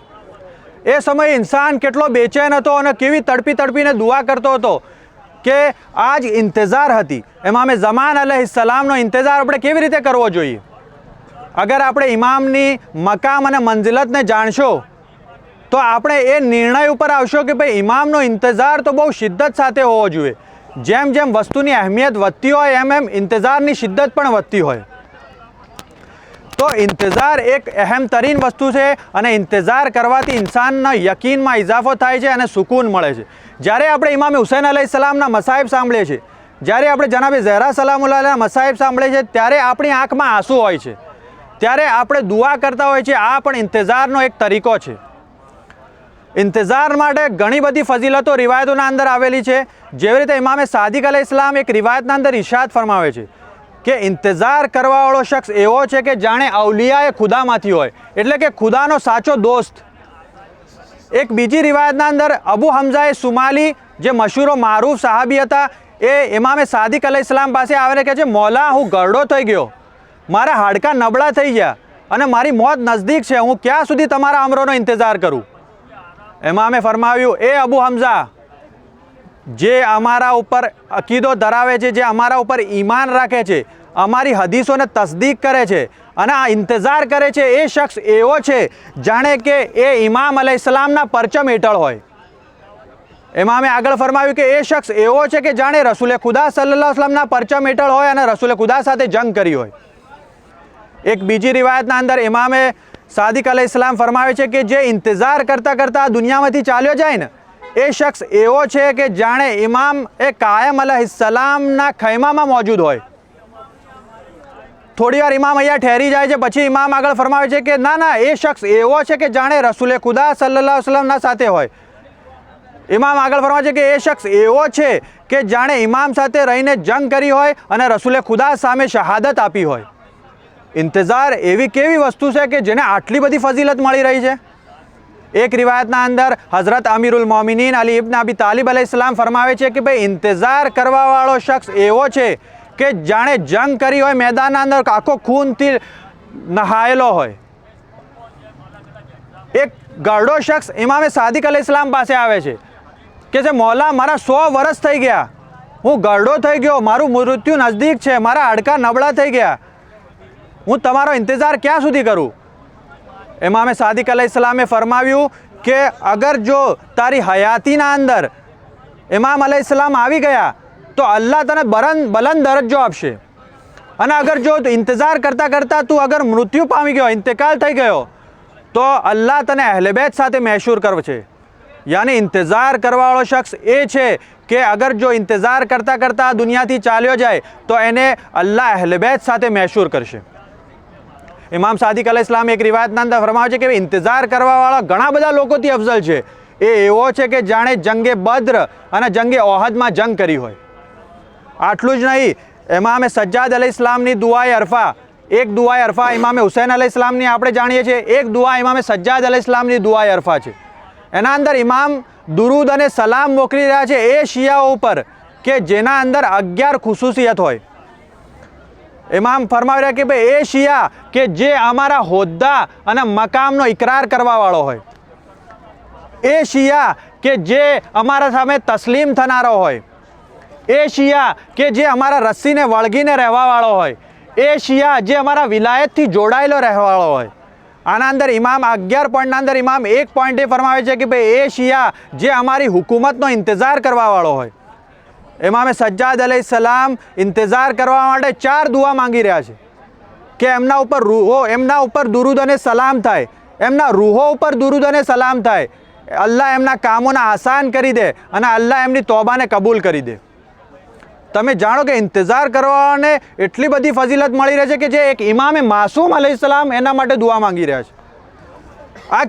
એ સમયે ઇન્સાન કેટલો બેચેન હતો અને કેવી તડપી તડપીને દુઆ કરતો હતો કે આ જ ઇંતેઝાર હતી. ઇમામે ઝમાન અલૈહિસ્સલામનો ઇંતેઝાર આપણે કેવી રીતે કરવો જોઈએ. અગર આપણે ઇમામની મકામ અને મંઝિલતને જાણશો તો આપણે એ નિર્ણય ઉપર આવશો કે ભાઈ ઇમામનો ઇંતેઝાર તો બહુ શિદ્દત સાથે હોવો જોઈએ. જેમ જેમ વસ્તુની અહેમિયત વધતી હોય એમ એમ ઇંતેઝારની શિદ્દત પણ વધતી હોય. તો ઇંતેઝાર એક અહેમ તરીન વસ્તુ છે અને ઇંતેઝાર કરવાથી ઇન્સાનના યકીનમાં ઇજાફો થાય છે અને સુકૂન મળે છે. જ્યારે આપણે ઇમામ હુસૈન અલૈહિસ્સલામના મસાઇબ સાંભળીએ છીએ, જ્યારે આપણે જનાબે ઝહરા સલામુલ્લાહના મસાઇબ સાંભળીએ છીએ, ત્યારે આપણી આંખમાં આંસુ હોય છે, ત્યારે આપણે દુઆ કરતા હોય છે. આ પણ ઇંતેઝારનો એક તરીકો છે. ઇંતેઝાર માટે ઘણી બધી ફઝીલતો રિવાયતોના અંદર આવેલી છે. જેવી રીતે ઇમામે સાદિક અલૈહિસ્સલામ એક રિવાયતના અંદર ઇરશાદ ફરમાવે છે કે ઇંતેઝાર કરવાવાળો શખ્સ એવો છે કે જાણે અવલિયાએ ખુદામાંથી હોય, એટલે કે ખુદાનો સાચો દોસ્ત. એક બીજી રિવાયતના અંદર અબુ હમઝાએ સુમાલી જે મશહૂર મારૂફ સહાબી હતા, એ ઇમામે સાદિક અલૈહિસ્સલામ પાસે આવીને કહે છે, મોલા હું ગરડો થઈ ગયો, મારા હાડકાં નબળા થઈ ગયા અને મારી મોત નજદીક છે, હું ક્યાં સુધી તમારા અમરોનો ઇંતેઝાર કરું. ઇમામે ફરમાવ્યું, એ અબુ હમઝા, જે અમારા ઉપર અકીદો ધરાવે છે, જે અમારા ઉપર ઈમાન રાખે છે, અમારી હદીસોને તસદીક કરે છે અને આ ઇંતેઝાર કરે છે, એ શખ્સ એવો છે જાણે કે એ ઇમામ અલૈહિસ્સલામના પરચમ હેઠળ હોય. ઇમામે આગળ ફરમાવ્યું કે એ શખ્સ એવો છે કે જાણે રસૂલે ખુદા સલ્લલ્લાહુ અલૈહિ વસલ્લમના પરચમ હેઠળ હોય અને રસૂલે ખુદા સાથે જંગ કરી હોય. એક બીજી રિવાયતના અંદર ઇમામે સાદિક અલૈહિસ્સલામ ફરમાવે છે કે જે ઇંતેઝાર કરતાં કરતાં દુનિયામાંથી ચાલ્યો જાય ને, એ શખ્સ એવો છે કે જાણે ઇમામ એ કાયમ અલૈહિસ્સલામના ખૈમામાં મોજૂદ હોય. થોડી વાર ઇમામ અહીંયા ઠેરી જાય છે, પછી ઇમામ આગળ ફરમાવે છે કે ના ના, એ શખ્સ એવો છે કે જાણે રસૂલે ખુદા સલ્લલ્લાહુ અલૈહિ વસલ્લમના સાથે હોય. ઇમામ આગળ ફરમાવે છે કે એ શખ્સ એવો છે કે જાણે ઇમામ સાથે રહીને જંગ કરી હોય અને રસૂલે ખુદા સામે શહાદત આપી હોય. ઇંતેઝાર એવી કેવી વસ્તુ છે કે જેને આટલી બધી ફઝીલત મળી રહી છે. એક રિવાયતના અંદર હઝરત અમીરુલ મોમિનીન અલી ઇબ્ન અબી તાલિબ અલૈહિસ્સલામ ફરમાવે છે કે ભાઈ ઇંતેઝાર કરવાવાળો શખ્સ એવો છે કે જાણે જંગ કરી હોય, મેદાનના અંદર આખો ખૂનથી નહાયેલો હોય. એક ગરડો શખ્સ ઇમામે સાદિક અલૈહિસ્સલામ પાસે આવે છે કે છે મૌલા મારા 100 વર્ષ થઈ ગયા, હું ગરડો થઈ ગયો, મારું મૃત્યુ નજદીક છે, મારા હાડકાં નબળા થઈ ગયા, હું તમારો ઇંતજાર ક્યાં સુધી કરું? ઇમામે સાદિક અલૈહિસ્સલામે ફરમાવ્યું કે અગર જો તારી હયાતીના અંદર ઇમામ અલૈહિસ્સલામ આવી ગયા તો અલ્લાહ તને બલંદ દરજ્જો આપશે, અને અગર જો ઇંતજાર કરતાં કરતાં તું અગર મૃત્યુ પામી ગયો, ઇંતકાલ થઈ ગયો, તો અલ્લાહ તને અહલે બેત સાથે મહેશૂર કરશે. યાની ઇંતજાર કરવાવાળો શખ્સ એ છે કે અગર જો ઇંતજાર કરતાં કરતાં દુનિયાથી ચાલ્યો જાય તો એને અલ્લાહ અહલે બેત સાથે મહેશૂર કરશે. ઇમામ સાદિક અલૈહિસ્સલામ એક રિવાયતના અંદર ફરમાવે છે કે ઇંતજાર કરવાવાળા ઘણા બધા લોકોથી અફઝલ છે. એ એવો છે કે જાણે જંગે બદ્ર અને જંગે ઓહદમાં જંગ કરી હોય. આટલું જ નહીં, ઇમામે સજ્જાદ અલૈહિસ્સલામની દુઆએ અરફા, એક દુઆએ અરફા ઇમામે હુસૈન અલૈહિસ્સલામની આપણે જાણીએ છીએ, એક દુઆ ઇમામે સજ્જાદ અલૈહિસ્સલામની દુઆએ અરફા છે. એના અંદર ઇમામ દુરૂદ અને સલામ મોકલી રહ્યા છે એ શિયાઓ ઉપર કે જેના અંદર 11 ખુસૂસિયત હોય. ઇમામ ફરમાવી રહ્યા કે ભાઈ એ શિયા કે જે અમારા હોદ્દા અને મકામનો ઇકરાર કરવાવાળો હોય, એ શિયા કે જે અમારા સામે તસ્લીમ થનારો હોય, એ શિયા કે જે અમારા રસ્સીને વળગીને રહેવાવાળો હોય, એ શિયા જે અમારા વિલાયતથી જોડાયેલો રહેવાવાળો હોય. આના અંદર ઇમામ 11 પોઈન્ટના અંદર ઇમામ એક પોઈન્ટ એ ફરમાવે છે કે ભાઈ એ શિયા જે અમારી હુકુમતનો ઇંતજાર કરવાવાળો હોય. ઇમામે સજ્જાદ અલૈહિસ્સલામ ઇંતજાર કરવા માટે 4 દુઆ માંગી રહ્યા છે કે એમના ઉપર દુરૂદ અને સલામ થાય, એમના રૂહો ઉપર દુરૂદ અને સલામ થાય, અલ્લાહ એમના કામોને આસાન કરી દે અને અલ્લાહ એમની તોબાને કબૂલ કરી દે. તમે જાણો કે ઇંતજાર કરવાને એટલી બધી ફજીલત મળી રહે છે કે જે એક ઇમામે માસૂમ અલૈહિસ્સલામ એના માટે દુઆ માંગી રહ્યા છે. આ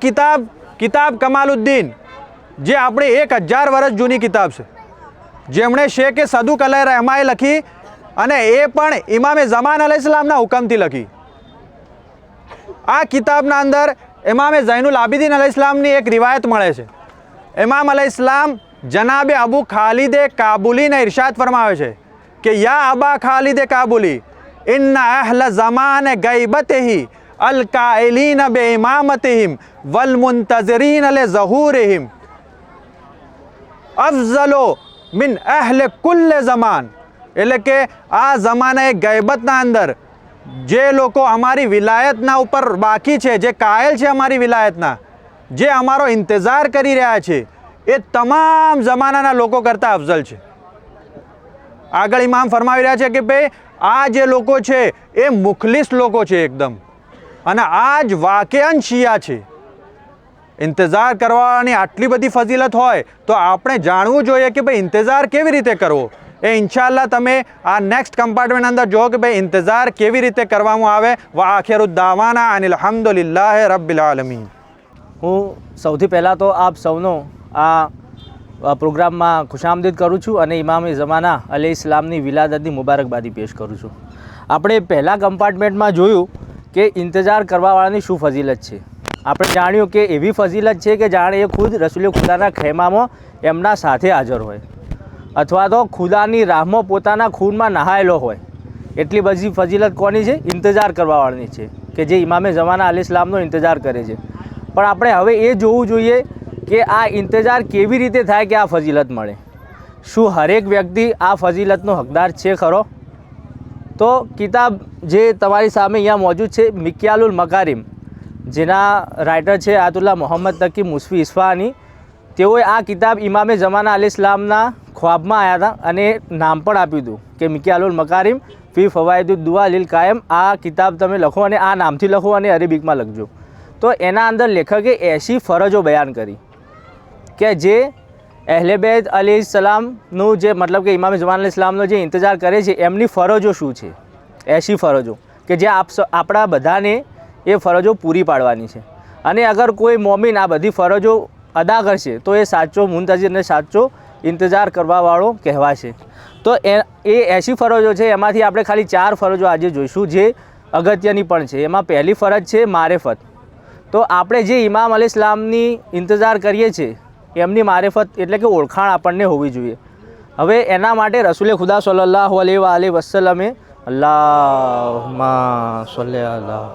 કિતાબ કમાલુદ્દીન જે આપણી 1000 વર્ષ જૂની કિતાબ છે, જેમણે શેખ સદુક અલૈહ રહેમાએ લખી, અને એ પણ ઇમામે ઝમાન અલૈહિસ્સલામના હુકમથી લખી. આ કિતાબના અંદર ઇમામે ઝૈનુલ આબિદીન અલૈહિસ્સલામની એક રિવાયત મળે છે. ઇમામ અલૈહિસ્સલામ જનાબે અબુ ખાલિદે કાબુલીને ઇરશાદ ફરમાવે છે કે યા અબા ખાલિદે કાબુલી ઇન્ના અહલ ઝમાન ગૈબતહી અલ કાઇલીન બે ઇમામતહિમ વલ મુંતઝરીન લે ઝહૂરહિમ અફઝલો મિન અહલે કુલ્લે ઝમાન. એટલે કે આ ઝમાને ગૈબતના અંદર જે લોકો અમારી વિલાયતના ઉપર બાકી છે, જે કાયલ છે અમારી વિલાયતના, જે અમારો ઇંતજાર કરી રહ્યા છે, એ તમામ જમાનાના લોકો કરતાં અફઝલ છે. આગળ ઇમામ ફરમાવી રહ્યા છે કે ભાઈ આ જે લોકો છે એ મુખલિસ લોકો છે એકદમ, અને આ જ વાકેઅન શિયા છે. ઇંતજાર કરવાની આટલી બધી ફજીલત હોય તો આપણે જાણવું જોઈએ કે ભાઈ ઇંતજાર કેવી રીતે કરવો. એ ઇન્શાઅલ્લાહ તમે આ નેક્સ્ટ કમ્પાર્ટમેન્ટ અંદર જો કે ભાઈ ઇંતજાર કેવી રીતે કરવામાં આવે. વા આખિરુ દાવાના અનિલ હમ્દુલિલ્લાહ રબ્બિલ આલમીન. હું સૌથી પહેલાં તો આપ સૌનો આ પ્રોગ્રામમાં ખુશામદીદ કરું છું અને ઇમામે ઝમાના અલૈહિસ્સલામની વિલાદતની મુબારકબાદી પેશ કરું છું. આપણે પહેલાં કમ્પાર્ટમેન્ટમાં જોયું કે ઇંતજાર કરવાવાળાની શું ફજીલત છે. આપણે જાણ્યું કે એવી ફજીલત છે કે જાણે એ ખુદ રસૂલે ખુદાના ખૈમામાં એમના સાથે હાજર હોય, અથવા તો ખુદાની રાહમાં પોતાના ખૂનમાં નહાયેલો હોય. એટલી બધી ફજીલત કોની છે? ઇંતજાર કરવાવાળાની છે, કે જે ઇમામે ઝમાના અલૈહિસ્સલામનો ઇંતજાર કરે છે. પણ આપણે હવે એ જોવું જોઈએ કે આ ઇંતજાર કેવી રીતે થાય કે આ ફજીલત મળે. શું હરેક વ્યક્તિ આ ફજીલતનો હકદાર છે ખરો? તો કિતાબ જે તમારી સામે અહીંયા મોજૂદ છે મિક્યાલુલ મકારીમ, જેના રાઇટર છે આયતુલ્લાહ મોહમ્મદ તકી મુસ્ફી ઇસ્ફહાની, તેઓએ આ કિતાબ ઇમામે ઝમાના અલૈહિસ્સલામના ખ્વાબમાં આવ્યા હતા અને નામ પણ આપ્યું હતું કે મિક્યાલુલ મકારીમ ફી ફવાઇદુદ દુઆ લીલ કાયમ. આ કિતાબ તમે લખો અને આ નામથી લખો અને અરેબિકમાં લખજો. તો એના અંદર લેખકે 80 ફરજો બયાન કરી કે જે અહલે બેત અલૈહિસ્સલામનું જે મતલબ કે ઇમામ ઝમાન અલૈહિસ્સલામનો જે ઇંતજાર કરે છે એમની ફરજો શું છે. 80 ફરજો કે જે આપણા બધાને એ ફરજો પૂરી પાડવાની છે. અને અગર કોઈ મોમિન આ બધી ફરજો અદા કરશે તો એ સાચો મુંતઝિર અને સાચો ઇંતજાર કરવાવાળો કહેવાશે. તો એ 80 ફરજો છે, એમાંથી આપણે ખાલી 4 ફરજો આજે જોઈશું જે અગત્યની પણ છે. એમાં પહેલી ફરજ છે મારેફત. તો આપણે જે ઇમામ અલૈહિસ્સલામની ઇંતજાર કરીએ છીએ એમની મારેફત એટલે કે ઓળખાણ આપણને હોવી જોઈએ. હવે એના માટે રસૂલે ખુદા સલ્લલ્લાહુ અલૈહિ વસલ્લમે અલ્લાહુમ્મા સલ્લી અલા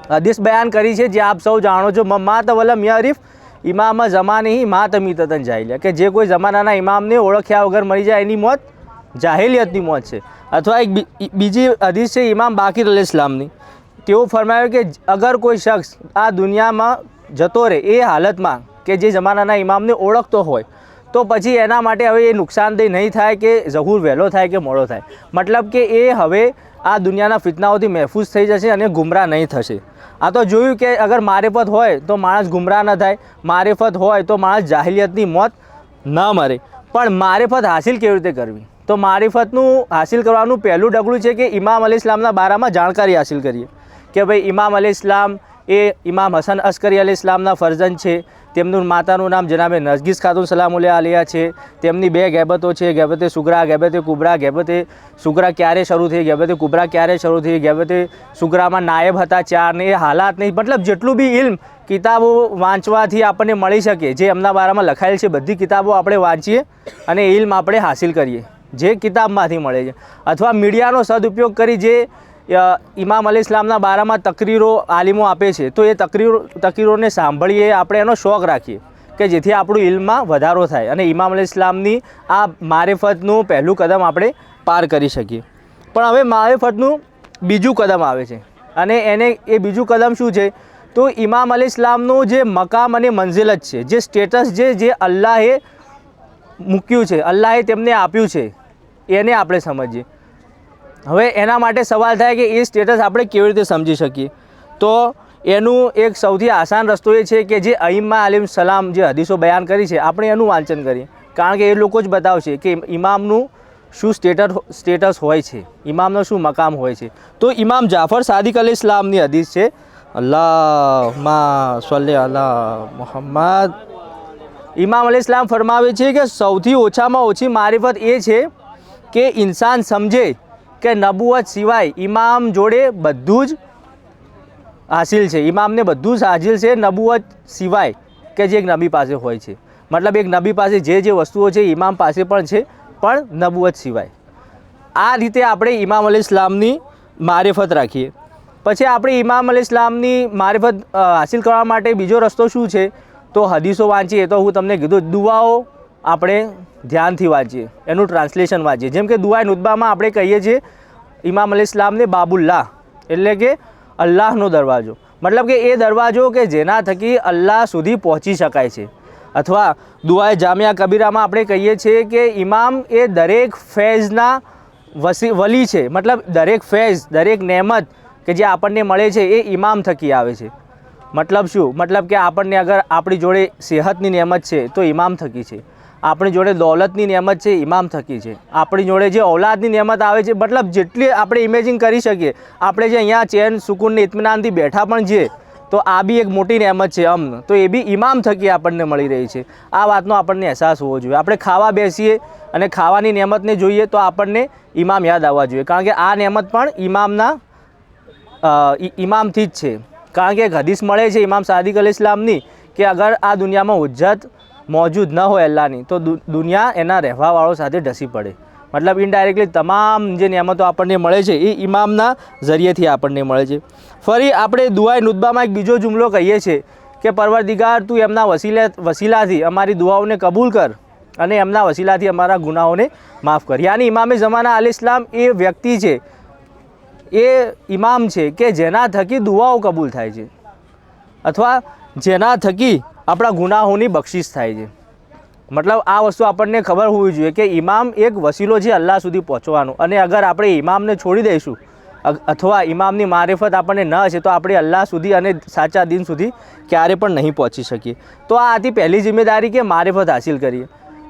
હદીસ બયાન કરી છે, જે આપ સૌ જાણો છો. મમ્માત વલમ યરીફ ઇમામ જમાની માતમીતન જાહિલિયા, કે જે કોઈ જમાનાના ઇમામને ઓળખ્યા વગર મરી જાય એની મોત જાહિલિયતની મોત છે. અથવા એક બીજી હદીસ છે ઇમામ બાકીર અલૈહિસ્સલામની, તેઓ ફરમાવ્યું કે અગર કોઈ શખ્સ આ દુનિયામાં જતો રહે એ હાલતમાં કે જે જમાનાના ઇમામને ઓળખતો હોય તો પછી એના માટે હવે એ નુકસાનદેહ નહીં થાય કે ઝહૂર વહેલો થાય કે મોડો થાય. મતલબ કે એ હવે આ દુનિયાના ફિતનાઓથી મહેફૂઝ થઈ જશે અને ગુમરાહ નહીં થશે. આ તો જોયું કે અગર મારિફત હોય તો માણસ ગુમરાહ ન થાય, મારિફત હોય તો માણસ જાહિલિયતની મોત ન મરે. પણ મારિફત હાસિલ કેવી રીતે કરવી? તો મારિફતનું હાસિલ કરવાનું પહેલું ડગલું છે કે ઇમામ અલૈહિસ્સલામના બારામાં જાણકારી હાસિલ કરીએ કે ભાઈ ઇમામ અલૈહિસ્સલામ એ ઇમામ હસન અસ્કરી અલૈહિસ્સલામના ફરજંદ છે. તેમનું માતાનું નામ જનાબે નરગિસ ખાતુન સલામુલ્લાહ અલૈહા છે. તેમની 2 ગેબતો છે, ગેબતે સુગરા, ગેબતે કુબરા. ગેબતે સુગરા ક્યારે શરૂ થઈ, ગેબતે કુબરા ક્યારે શરૂ થઈ, ગેબતે સુગરામાં નાયબ હતા 4 ને એ હાલાત નહીં. મતલબ જેટલું બી ઇલ્મ કિતાબો વાંચવાથી આપણને મળી શકે, જે એમના બારામાં લખાયેલ છે બધી કિતાબો આપણે વાંચીએ અને ઇલ્મ આપણે હાસિલ કરીએ જે કિતાબમાંથી મળે છે. અથવા મીડિયાનો સદુપયોગ કરી જે ઇમામ અલૈહિસ્સલામના બારામાં તકરીરો આલિમો આપે છે તો એ તકરીરોને સાંભળીએ, આપણે એનો શોખ રાખીએ કે જેથી આપણું ઇલ્મમાં વધારો થાય અને ઇમામ અલૈહિસ્સલામની આ મારિફતનું પહેલું કદમ આપણે પાર કરી શકીએ. પણ હવે મારિફતનું બીજું કદમ આવે છે અને એ બીજું કદમ શું છે? તો ઇમામ અલૈહિસ્સલામનું જે મકામ અને મંઝિલત છે, જે સ્ટેટસ છે, જે અલ્લાહે મૂક્યું છે, અલ્લાહે તેમને આપ્યું છે, એને આપણે સમજીએ. હવે એના માટે સવાલ થાય કે એ સ્ટેટસ આપણે કેવી રીતે સમજી શકીએ? તો એનું એક સૌથી આસાન રસ્તો એ છે કે જે અઈમ્મા અલૈહિમ સલામ જે હદીસો બયાન કરી છે આપણે એનું વાંચન કરીએ, કારણ કે એ લોકો જ બતાવશે કે ઇમામનું શું સ્ટેટસ હોય છે, ઇમામનો શું મકામ હોય છે. તો ઇમામ જાફર સાદિક અલૈહિસ્સલામની હદીસ છે, અલ્લાહુમ્મા સલ્લી અલા મુહમ્મદ. ઇમામ અલૈહિસ્સલામ ફરમાવે છે કે સૌથી ઓછામાં ઓછી મારિફત એ છે કે ઇન્સાન સમજે કે નબુવત સિવાય ઇમામ જોડે બધું જ હાસિલ છે, ઇમામને બધું જ હાસિલ છે નબુવત સિવાય કે જે એક નબી પાસે હોય છે. મતલબ એક નબી પાસે જે વસ્તુઓ છે ઇમામ પાસે પણ છે, પણ નબુવત સિવાય. આ રીતે આપણે ઇમામ અલૈહિસ્સલામની મારિફત રાખીએ. પછી આપણે ઇમામ અલૈહિસ્સલામની મારિફત હાસિલ કરવા માટે બીજો રસ્તો શું છે? તો હદીસો વાંચીએ. તો હું તમને કીધું દુઆઓ આપણે ધ્યાનથી વાંચીએ, એનું ટ્રાન્સલેશન વાંચીએ. જેમ કે દુઆએ નુતબામાં આપણે કહીએ છીએ ઇમામ અલૈહિસ્સલામને બાબુલ્લાહ, એટલે કે અલ્લાહનો દરવાજો. મતલબ કે એ દરવાજો કે જેના થકી અલ્લાહ સુધી પહોંચી શકાય છે. અથવા દુઆએ જામિયા કબીરામાં આપણે કહીએ છીએ કે ઇમામ એ દરેક ફૈઝના વલી છે. મતલબ દરેક ફૈઝ, દરેક નેમત કે જે આપણને મળે છે એ ઇમામ થકી આવે છે. મતલબ શું? મતલબ કે આપણને અગર આપણી જોડે સેહતની નેમત છે તો ઇમામ થકી છે, આપણી જોડે દૌલતની નેમત છે ઇમામ થકી છે, આપણી જોડે જે ઔલાદની નેમત આવે છે, મતલબ જેટલી આપણે ઇમેજિન કરી શકીએ. આપણે જે અહીંયા ચેન સુકૂનને ઇત્મીનાનથી બેઠા પણ છીએ તો આ બી એક મોટી નેમત છે અમન, તો એ બી ઇમામ થકી આપણને મળી રહી છે. આ વાતનો આપણને અહેસાસ હોવો જોઈએ. આપણે ખાવા બેસીએ અને ખાવાની નેમતને જોઈએ તો આપણને ઇમામ યાદ આવવા જોઈએ, કારણ કે આ નેમત પણ ઇમામથી જ છે. કારણ કે એક હદીસ મળે છે ઇમામ સાદિક અલૈહિસ્સલામની કે અગર આ દુનિયામાં હુજ્જત મોજૂદ ન હોય અલ્લાહની તો દુનિયા એના રહેવાવાળો સાથે ઢસી પડે. મતલબ ઇનડાયરેક્ટલી તમામ જે નિયામતો આપણને મળે છે એ ઇમામના ઝરિયેથી આપણને મળે છે. ફરી આપણે દુઆએ નુતબામાં એક બીજો જુમલો કહીએ છીએ કે પરવરદિગાર તું એમના વસીલાથી અમારી દુઆઓને કબૂલ કર અને એમના વસીલાથી અમારા ગુનાહોને માફ કર. યાની ઇમામે ઝમાના અલૈહિસ્સલામ એ વ્યક્તિ છે, એ ઇમામ છે કે જેના થકી દુઆઓ કબૂલ થાય છે અથવા જેના થકી આપણા ગુનાહોની બક્ષિશ થાય છે. મતલબ આ વસ્તુ આપણને ખબર હોવી જોઈએ કે ઇમામ એક વસીલો છે અલ્લાહ સુધી પહોંચવાનો, અને અગર આપણે ઇમામને છોડી દઈશું અથવા ઇમામની મારિફત આપણને ન હશે તો આપણે અલ્લાહ સુધી અને સાચા દિન સુધી ક્યારે પણ નહીં પહોંચી શકીએ. તો આ હતી પહેલી જિમ્મેદારી કે મારિફત હાસિલ કરીએ.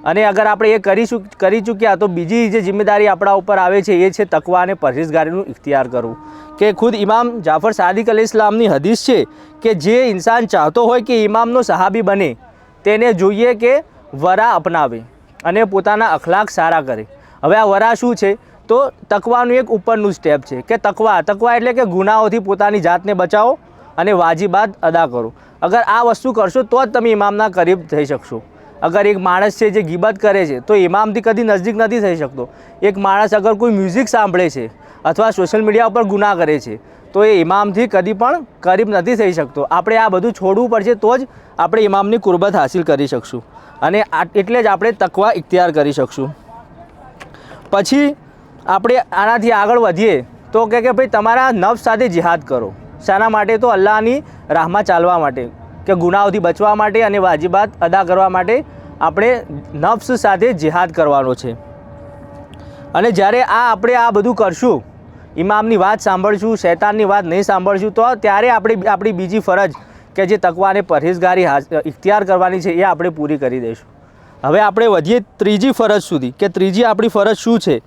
અને અગર આપણે એ કરી ચૂક્યા તો બીજી જે જિમ્મેદારી આપણા ઉપર આવે છે એ છે તકવા અને પરહેઝગારીનું ઇખ્તિયાર કરવું. કે ખુદ ઇમામ જાફર સાદિક અલૈહિસ્સલામની હદીસ છે કે જે ઇન્સાન ચાહતો હોય કે ઇમામનો સહાબી બને તેને જોઈએ કે વરા અપનાવે અને પોતાના અખલાક સારા કરે. હવે આ વરા શું છે? તો તકવાનું એક ઉપરનું સ્ટેપ છે કે તકવા એટલે કે ગુનાહોથી પોતાની જાતને બચાવો અને વાજિબાત અદા કરો. અગર આ વસ્તુ કરશો તો જ તમે ઇમામના કરીબ થઈ શકશો. અગર એક માણસ છે જે ગીબત કરે છે તો ઇમામથી કદી નજદીક નથી થઈ શકતો. એક માણસ અગર કોઈ મ્યુઝિક સાંભળે છે અથવા સોશિયલ મીડિયા ઉપર ગુનાહ કરે છે તો એ ઇમામથી કદી પણ કરીબ નથી થઈ શકતો. આપણે આ બધું છોડવું પડશે તો જ આપણે ઇમામની કુરબત હાસિલ કરી શકશું અને એટલે જ આપણે તકવા ઇખ્તિયાર કરી શકશું. પછી આપણે આનાથી આગળ વધીએ તો કે ભાઈ તમારા નફ્સ સાથે જિહાદ કરો. શાના માટે? તો અલ્લાહની રાહમાં ચાલવા માટે, કે ગુનાહોથી બચવા માટે અને વાજિબાત અદા કરવા માટે આપણે નફ્સ સાથે જિહાદ કરવાનો છે. અને જ્યારે આપણે આ બધું કરશું, ઇમામની વાત સાંભળશું, શૈતાનની વાત નહીં સાંભળશું, તો ત્યારે આપણે આપણી બીજી ફરજ કે જે તકવા અને પરહેઝગારી ઇખ્તિયાર કરવાની છે એ આપણે પૂરી કરી દઈશું. હવે આપણે વધીએ ત્રીજી ફરજ સુધી કે ત્રીજી આપણી ફરજ શું છે?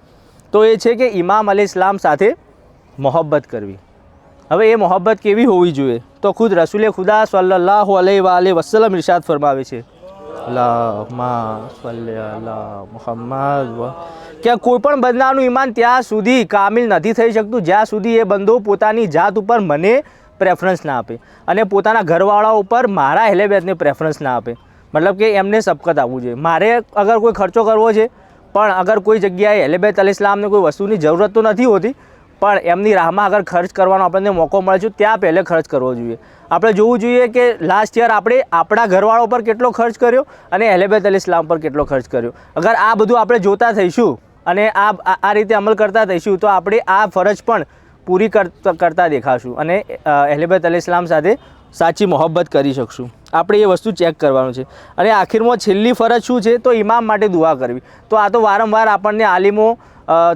તો એ છે કે ઇમામ અલૈહિસ્સલામ સાથે મોહબ્બત કરવી. હવે એ મોહબ્બત કેવી હોવી જોઈએ? તો ખુદ રસૂલે ખુદા સલ્લલ્લાહુ અલૈહિ વસલ્લમ ઇરશાદ ફરમાવે છે, અલ્લાહુમ્મા સલ્લી અલા મુહમ્મદ, કે કોઈ પણ બંદાનું ઈમાન ત્યાં સુધી કામિલ નથી થઈ શકતું જ્યાં સુધી એ બંદો પોતાની જાત ઉપર મને પ્રેફરન્સ ના આપે અને પોતાના ઘરવાળાઓ ઉપર મારા અહેલે બેતને પ્રેફરન્સ ના આપે. મતલબ કે એમને સબકત આપવું જોઈએ. મારે અગર કોઈ ખર્ચો કરવો છે, પણ અગર કોઈ જગ્યાએ અહેલે બેત અલૈહિસ્સલામને કોઈ વસ્તુની જરૂરત તો નથી હોતી, પણ એમની રાહમાં અગર ખર્ચ કરવાનો આપણને મોકો મળે છે, ત્યાં પહેલે ખર્ચ કરવો જોઈએ. આપણે જોવું જોઈએ કે લાસ્ટ યર આપણે આપણા ઘરવાળો પર કેટલો ખર્ચ કર્યો અને અહેલે બેત અલૈહિસ્સલામ પર કેટલો ખર્ચ કર્યો. અગર આ બધું આપણે જોતા થઈશું અને આ રીતે અમલ કરતા થઈશું તો આપણે આ ફરજ પણ પૂરી કરતા દેખાશું અને અહેલે બેત અલૈહિસ્સલામ સાથે સાચી મોહબ્બત કરી શકશું. આપણે એ વસ્તુ ચેક કરવાનું છે. અને આખિરમાં છેલ્લી ફરજ શું છે? તો ઇમામ માટે દુઆ કરવી. તો આ તો વારંવાર આપણને આલિમો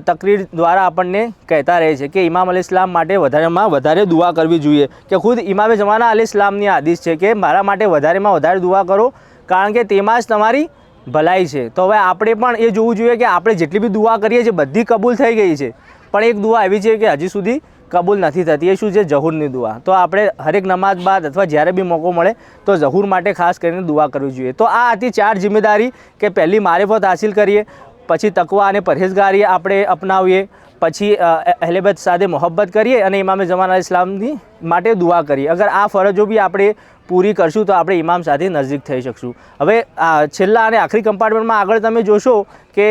તકરીર દ્વારા આપણને કહેતા રહે છે કે ઇમામ અલૈહિસ્સલામ માટે વધારેમાં વધારે દુઆ કરવી જોઈએ, કે ખુદ ઇમામે જમાના અલૈહિસ્સલામની આદેશ છે કે મારા માટે વધારેમાં વધારે દુઆ કરો, કારણ કે તેમાં જ તમારી ભલાઈ છે. તો હવે આપણે પણ એ જોવું જોઈએ કે આપણે જેટલી બી દુઆ કરીએ છીએ બધી કબૂલ થઈ ગઈ છે, પણ એક દુઆ એવી છે કે હજી સુધી કબૂલ નથી થતી. એ શું છે? ઝહુરની દુઆ. તો આપણે હરેક નમાઝ બાદ અથવા જ્યારે બી મોકો મળે તો ઝહુર માટે ખાસ કરીને દુઆ કરવી જોઈએ. તો આ હતી 4 જિમ્મેદારી કે પહેલી મારિફત હાસિલ કરીએ, પછી તકવા અને પરહેઝગારી આપણે અપનાવીએ, પછી અહેલે બેત સાથે મોહબ્બત કરીએ અને ઇમામે જમાના અલૈહિસ્સલામની માટે દુઆ કરીએ. અગર આ ફરજો બી આપણે પૂરી કરશું તો આપણે ઇમામ સાથે નજીક થઈ શકશું. હવે છેલ્લા અને આખરી કમ્પાર્ટમેન્ટમાં આગળ તમે જોશો કે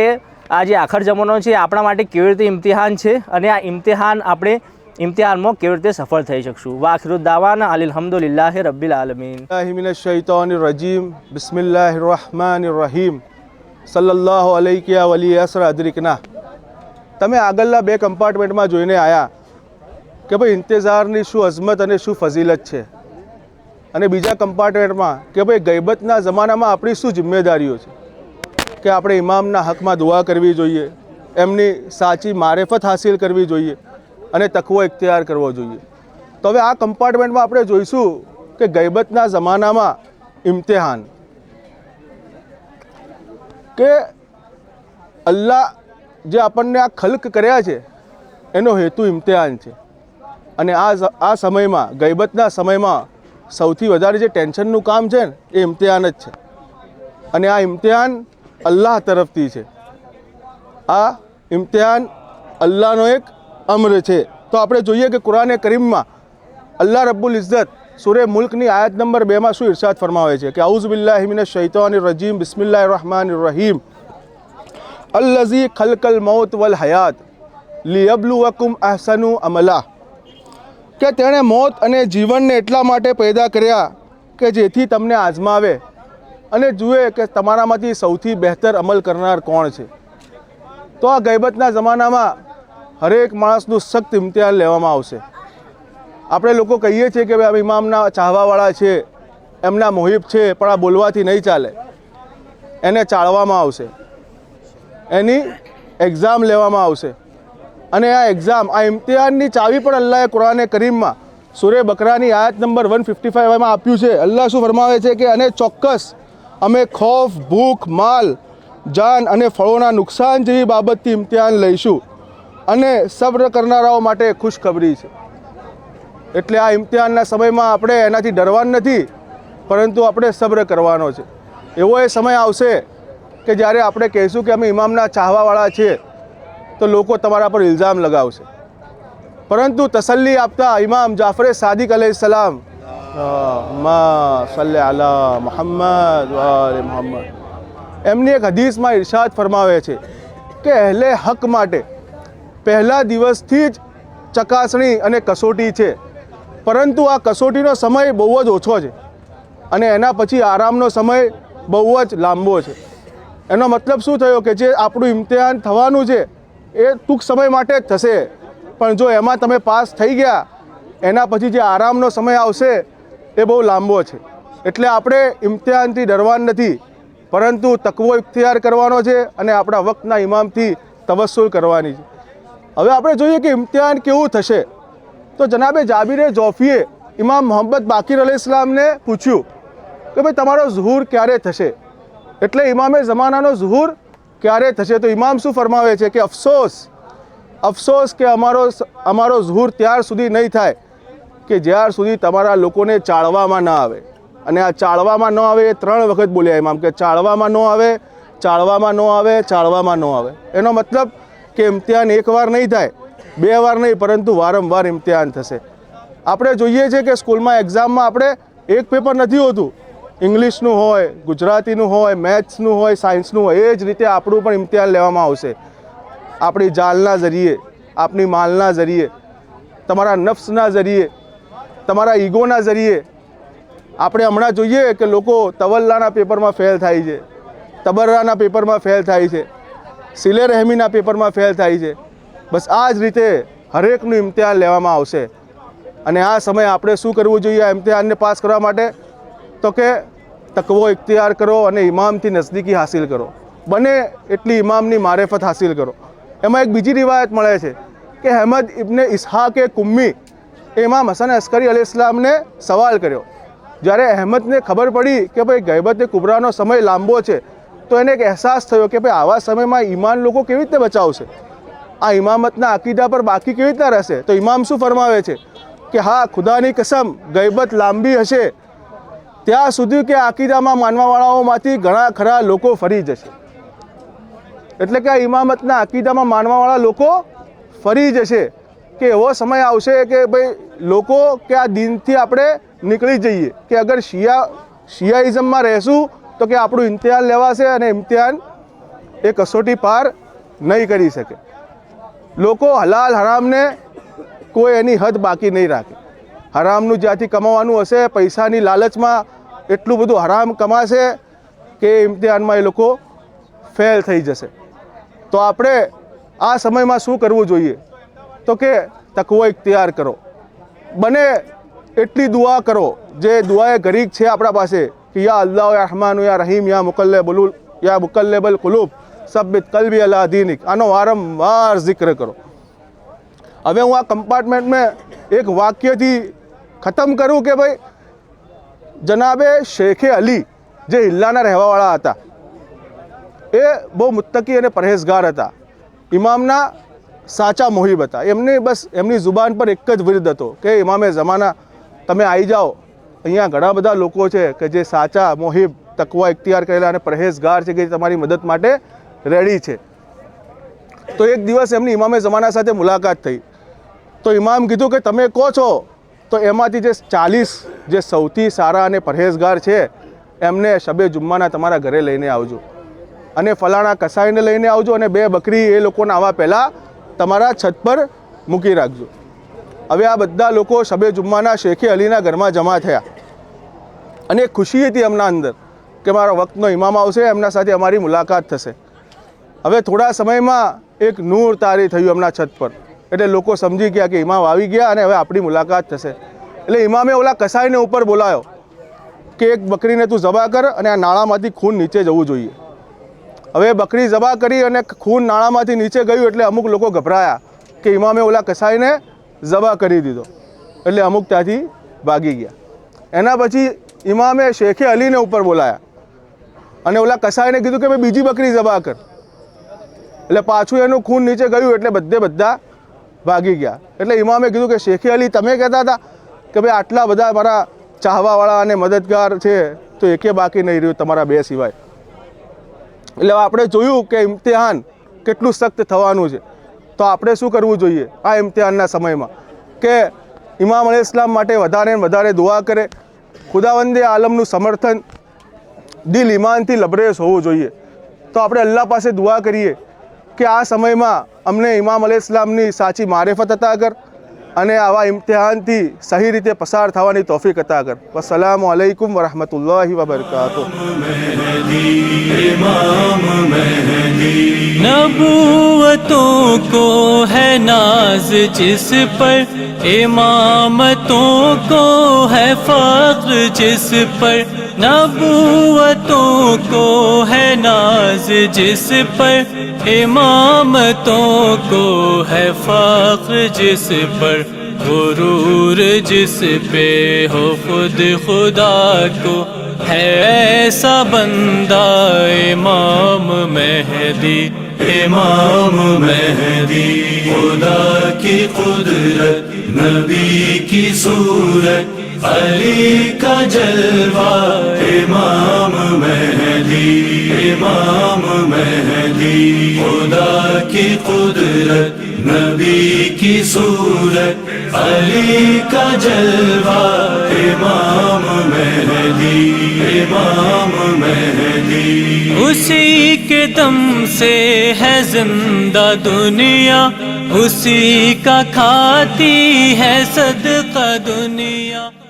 આ જે આખર જમાનો છે આપણા માટે કેવી રીતે ઇમ્તિહાન છે અને આ ઇમ્તિહાન આપણે ઇમ્તિહાનમાં કેવી રીતે સફળ થઈ શકશું. વાખિરુ દાવાના અલ્હમ્દુલિલ્લાહિ રબ્બિલ આલમીન. મિનશ શૈતાનિર રજીમ. બિસ્મિલ્લાહિર રહમાનિર રહીમ. સલ્લલ્લાહુ અલૈહિ વલી અસર અદરિકના. તમે આગળના 2 કમ્પાર્ટમેન્ટમાં જોઈને આવ્યા કે ભાઈ ઇંતેઝારની શું અઝમત અને શું ફઝીલત છે, અને બીજા કમ્પાર્ટમેન્ટમાં કે ભાઈ ગૈબતના જમાનામાં આપણી શું જિમ્મેદારીઓ છે, કે આપણે ઇમામના હકમાં દુઆ કરવી જોઈએ, એમની સાચી મારિફત હાસિલ કરવી જોઈએ અને તકવો ઇખ્તિયાર કરવો જોઈએ. તો હવે આ કમ્પાર્ટમેન્ટમાં આપણે જોઈશું કે ગૈબતના જમાનામાં ઇમ્તિહાન, કે અલ્લાહ જે આપણને આ ખલ્ક કર્યા છે એનો હેતુ ઇમ્તિહાન છે. અને આ સમયમાં ગૈબતના સમયમાં સૌથી વધારે જે ટેન્શનનું કામ છે ને એ ઇમ્તિહાન જ છે. અને આ ઇમ્તિહાન અલ્લાહ તરફથી છે. આ ઇમ્તિહાન અલ્લાહનો એક અમ્ર છે. તો આપણે જોઈએ કે કુરાને કરીમમાં અલ્લાહ રબ્બુલ ઇઝ્ઝત સૂરે મુલ્કની આયત નંબર 2માં શું ઇરશાદ ફરમાવે છે કે આઉઝુ બિલ્લાહિ મિનશ શૈતાનિર રજીમ. બિસ્મિલ્લાહિર રહમાનિર રહીમ. અલ્લઝી ખલકલ મૌત વલ હયાત લિયબ્લુવકુમ અહસનુ અમલા. કે તેણે મોત અને જીવનને એટલા માટે પેદા કર્યા કે જેથી તમને આઝમાવે અને જુએ કે તમારામાંથી સૌથી બહેતર અમલ કરનાર કોણ છે. તો આ ગૈબતના જમાનામાં હરેક માણસનું સખ્ત ઇમ્તિહાન લેવામાં આવશે. આપણે લોકો કહીએ છીએ કે ભાઈ ઇમામના ચાહવાવાળા છે, એમના મુહિબ છે, પણ આ બોલવાથી નહીં ચાલે. એને ચાળવામાં આવશે, એની એક્ઝામ લેવામાં આવશે. અને આ એક્ઝામ, આ ઇમ્તિહાનની ચાવી પણ અલ્લાહે કુરાને કરીમમાં સૂરે બકરાની આયત નંબર 155માં આપ્યું છે. અલ્લાહ શું ફરમાવે છે કે અને ચોક્કસ અમે ખૌફ, ભૂખ, માલ, જાન અને ફળોના નુકસાન જેવી બાબતથી ઇમ્તિહાન લઈશું અને સબ્ર કરનારાઓ માટે ખુશખબરી છે. એટલે આ ઇમ્તિહાનના સમયમાં આપણે એનાથી ડરવાનું નથી, પરંતુ આપણે સબ્ર કરવાનો છે. એવો એ સમય આવશે કે જ્યારે આપણે કહીશું કે અમે ઇમામના ચાહવાવાળા છીએ તો લોકો તમારા પર ઇલ્ઝામ લગાવશે, પરંતુ તસલ્લી આપતા ઇમામ જાફરે સાદિક અલૈહિસ્સલામ સલ્લે અલા મુહમ્મદ વ આલે મુહમ્મદ, એમની એક હદીસમાં ઇરશાદ ફરમાવે છે કે અહેલે હક માટે પહેલા દિવસથી જ ચકાસણી અને કસોટી છે, પરંતુ આ કસોટીનો સમય બહુ જ ઓછો છે અને એના પછી આરામનો સમય બહુ જ લાંબો છે. એનો મતલબ શું થયો કે જે આપણું ઇમ્તિહાન થવાનું છે એ ટૂંક સમય માટે જ થશે, પણ જો એમાં તમે પાસ થઈ ગયા એના પછી જે આરામનો સમય આવશે એ બહુ લાંબો છે. એટલે આપણે ઇમ્તિહાનથી ડરવાનું નથી, પરંતુ તકવો ઇખ્તિયાર કરવાનો છે અને આપણા વક્તના ઇમામથી તવસ્સુલ કરવાની છે. હવે આપણે જોઈએ કે ઇમ્તિહાન કેવું થશે. તો જનાબે જાબીરે જોફીએ ઇમામ મોહમ્મદ બાકીર અલૈહિસ્સલામને પૂછ્યું કે ભાઈ તમારો ઝુહુર ક્યારે થશે, એટલે ઇમામે ઝમાનાનો ઝુહુર ક્યારે થશે. તો ઇમામ શું ફરમાવે છે કે અફસોસ કે અમારો ઝુહુર ત્યાર સુધી નહીં થાય કે જ્યાર સુધી તમારા લોકોને ચાળવામાં ન આવે. અને આ ચાળવામાં ન આવે એ 3 વખત બોલ્યા ઇમામ, કે ચાળવામાં ન આવે, ચાળવામાં ન આવે, ચાળવામાં ન આવે. એનો મતલબ કે ઇમ્તિહાન એકવાર નહીં થાય, 2 વાર નહીં, પરંતુ વારંવાર ઇમ્તિહાન થશે. આપણે જોઈએ છે કે સ્કૂલમાં એક્ઝામમાં આપણે એક પેપર નથી હોતું, ઇંગ્લિશનું હોય, ગુજરાતીનું હોય, મેથ્સનું હોય, સાયન્સનું હોય. એ જ રીતે આપણું પણ ઇમ્તિહાન લેવામાં આવશે. આપણી જાલના જરીએ, આપણી માલના જરીએ, તમારા નફ્સના જરીએ, તમારા ઈગોના જરીએ. આપણે હમણાં જોઈએ કે લોકો તવલ્લાના પેપરમાં ફેલ થાય છે, તબર્રાના પેપરમાં ફેલ થાય છે, સિલે રહેમીના પેપરમાં ફેલ થાય છે. બસ આ જ રીતે હરેકનું ઇમ્તિહાન લેવામાં આવશે. અને આ સમયે આપણે શું કરવું જોઈએ આ ઇમ્તિહાનને પાસ કરવા માટે? તો કે તકવો ઇખ્તિયાર કરો અને ઇમામથી નજદીકી હાસિલ કરો, બને એટલી ઇમામની મારેફત હાસિલ કરો. એમાં એક બીજી રિવાયત મળે છે કે અહેમદ ઇબ્ને ઇસ્હાકે કુમ્મી એ ઇમામ હસન અસ્કરી અલૈહિસ્સલામને સવાલ કર્યો. જ્યારે અહેમદને ખબર પડી કે ભાઈ ગૈબત કુબરાનો સમય લાંબો છે, તો એને એક અહેસાસ થયો કે ભાઈ આવા સમયમાં ઈમાન લોકો કેવી રીતે બચાવશે, આ ઇમામતના અકીદા પર બાકી કેવી રીતના રહેશે. તો ઇમામ શું ફરમાવે છે કે હા, ખુદાની કસમ, ગૈબત લાંબી હશે ત્યાં સુધી કે અકીદામાં માનવાવાળાઓમાંથી ઘણા ખરા લોકો ફરી જશે. એટલે કે આ ઇમામતના અકીદામાં માનવાવાળા લોકો ફરી જશે, કે એવો સમય આવશે કે ભાઈ લોકો કે આ દીનથી આપણે નીકળી જઈએ, કે અગર શિયાઇઝમમાં રહેશું તો કે આપણું ઇમ્તિહાન લેવાશે અને ઇમ્તિહાન એ કસોટી પાર નહીં કરી શકે. લોકો હલાલ હરામને કોઈ એની હદ બાકી નહીં રાખે. હરામનું જ્યાંથી કમાવાનું હશે, પૈસાની લાલચમાં એટલું બધું હરામ કમાશે કે ઇમ્તિહાનમાં એ લોકો ફેલ થઈ જશે. તો આપણે આ સમયમાં શું કરવું જોઈએ? તો કે તકવો ઇખ્તિયાર કરો, બને એટલી દુઆ કરો જે દુઆએ ગરીબ છે આપણા પાસે, કે યા અલ્લાહ યા રહમાન યા રહીમ યા મુકલ્લિબલ કુલૂબ સબ્બિત કલ્બી અલા દીનિક. આનો વારંવાર જિક્ર કરો. હવે હું આ કમ્પાર્ટમેન્ટમાં એક વાક્યથી ખતમ કરું કે ભાઈ જનાબે શેખે અલી જે હિલ્લાના રહેવાવાળા હતા, એ બહુ મુત્તકી અને પરહેઝગાર હતા, ઇમામના સાચા મોહિબ હતા. એમની જુબાન પર એક જ વિરદ હતો કે ઇમામે ઝમાના તમે આવી જાઓ, અહીંયા ઘણા બધા લોકો છે કે જે સાચા મોહિબ, તકવા ઇખ્તિયાર કરેલા અને પરહેઝગાર છે, કે તમારી મદદ માટે રેડી છે. તો એક દિવસ એમની ઇમામે ઝમાના સાથે મુલાકાત થઈ. તો ઇમામ કીધું કે તમે કહો છો તો એમાંથી જે 40 જે સૌથી સારા અને પરહેઝગાર છે એમને શબે જુમ્માના તમારા ઘરે લઈને આવજો, અને ફલાણા કસાઈને લઈને આવજો, અને 2 બકરી એ લોકોને આવવા પહેલાં તમારા છત પર મૂકી રાખજો. હવે આ બધા લોકો શબે જુમ્માના શેખે અલીના ઘરમાં જમા થયા, અને એક ખુશી હતી એમના અંદર કે મારા વક્તનો ઇમામ આવશે, એમના સાથે અમારી મુલાકાત થશે. હવે થોડા સમયમાં એક નૂર તારી થયું એમના છત પર, એટલે લોકો સમજી ગયા કે ઇમામ આવી ગયા અને હવે આપણી મુલાકાત થશે. એટલે ઇમામે ઓલા કસાઈને ઉપર બોલાયો કે એક બકરીને તું ઝબા કર અને આ નાળામાંથી ખૂન નીચે જવું જોઈએ. હવે બકરી ઝબા કરી અને ખૂન નાળામાંથી નીચે ગયું, એટલે અમુક લોકો ગભરાયા કે ઇમામે ઓલા કસાઈને ઝબા કરી દીધો, એટલે અમુક ત્યાંથી ભાગી ગયા. એના પછી ઇમામે શેખે અલીને ઉપર બોલાયા અને ઓલા કસાઈને કીધું કે ભાઈ બીજી બકરી ઝબા કર, એટલે પાછું એનું ખૂન નીચે ગયું, એટલે બધા ભાગી ગયા. એટલે ઇમામે કીધું કે શેખે અલી તમે કહેતા હતા કે ભાઈ આટલા બધા મારા ચાહવાવાળા અને મદદગાર છે, તો એકે બાકી નહીં રહ્યું તમારા 2 સિવાય. એટલે આપણે જોયું કે ઇમ્તિહાન કેટલું સખ્ત થવાનું છે. તો આપણે શું કરવું જોઈએ આ ઇમ્તિહાનના સમયમાં? કે ઇમામ અલૈહિસ્સલામ માટે વધારે ને વધારે દુઆ કરે. ખુદાવંદે આલમનું સમર્થન દિલ ઈમાનથી લબરેઝ હોવું જોઈએ. તો આપણે અલ્લાહ પાસે દુઆ કરીએ કે આ સમયમાં અમને ઇમામ અલૈહિસ્સલામની સાચી મારેફત અતા કર, અને આવા ઇમ્તિહાનથી સહી રીતે પસાર થવાની તૌફીક અતા કર. વસ્સલામુ અલૈકુમ વરહમતુલ્લાહિ વબરકાતુહ. इमाम मेहदी नबूवतों को है नाज जिस पर, इमामतों को है फख्र जिस पर, नबूवतों को है नाज जिस पर, इमामतों को है फख्र जिस पर, गुरूर जिस पे हो खुद खुदा को है ऐसा बंदा इमाम मेहदी. इमाम मेहदी खुदा की कुदरत नबी की सूरत अली का जलवा इमाम मेहदी. इमाम मेहदी खुदा की कुदरत नबी की सूरत अली का जलवा इमाम मेहदी. इमाम मेहदी उसी के दम से है जिंदा दुनिया, उसी का खाती है सदका दुनिया.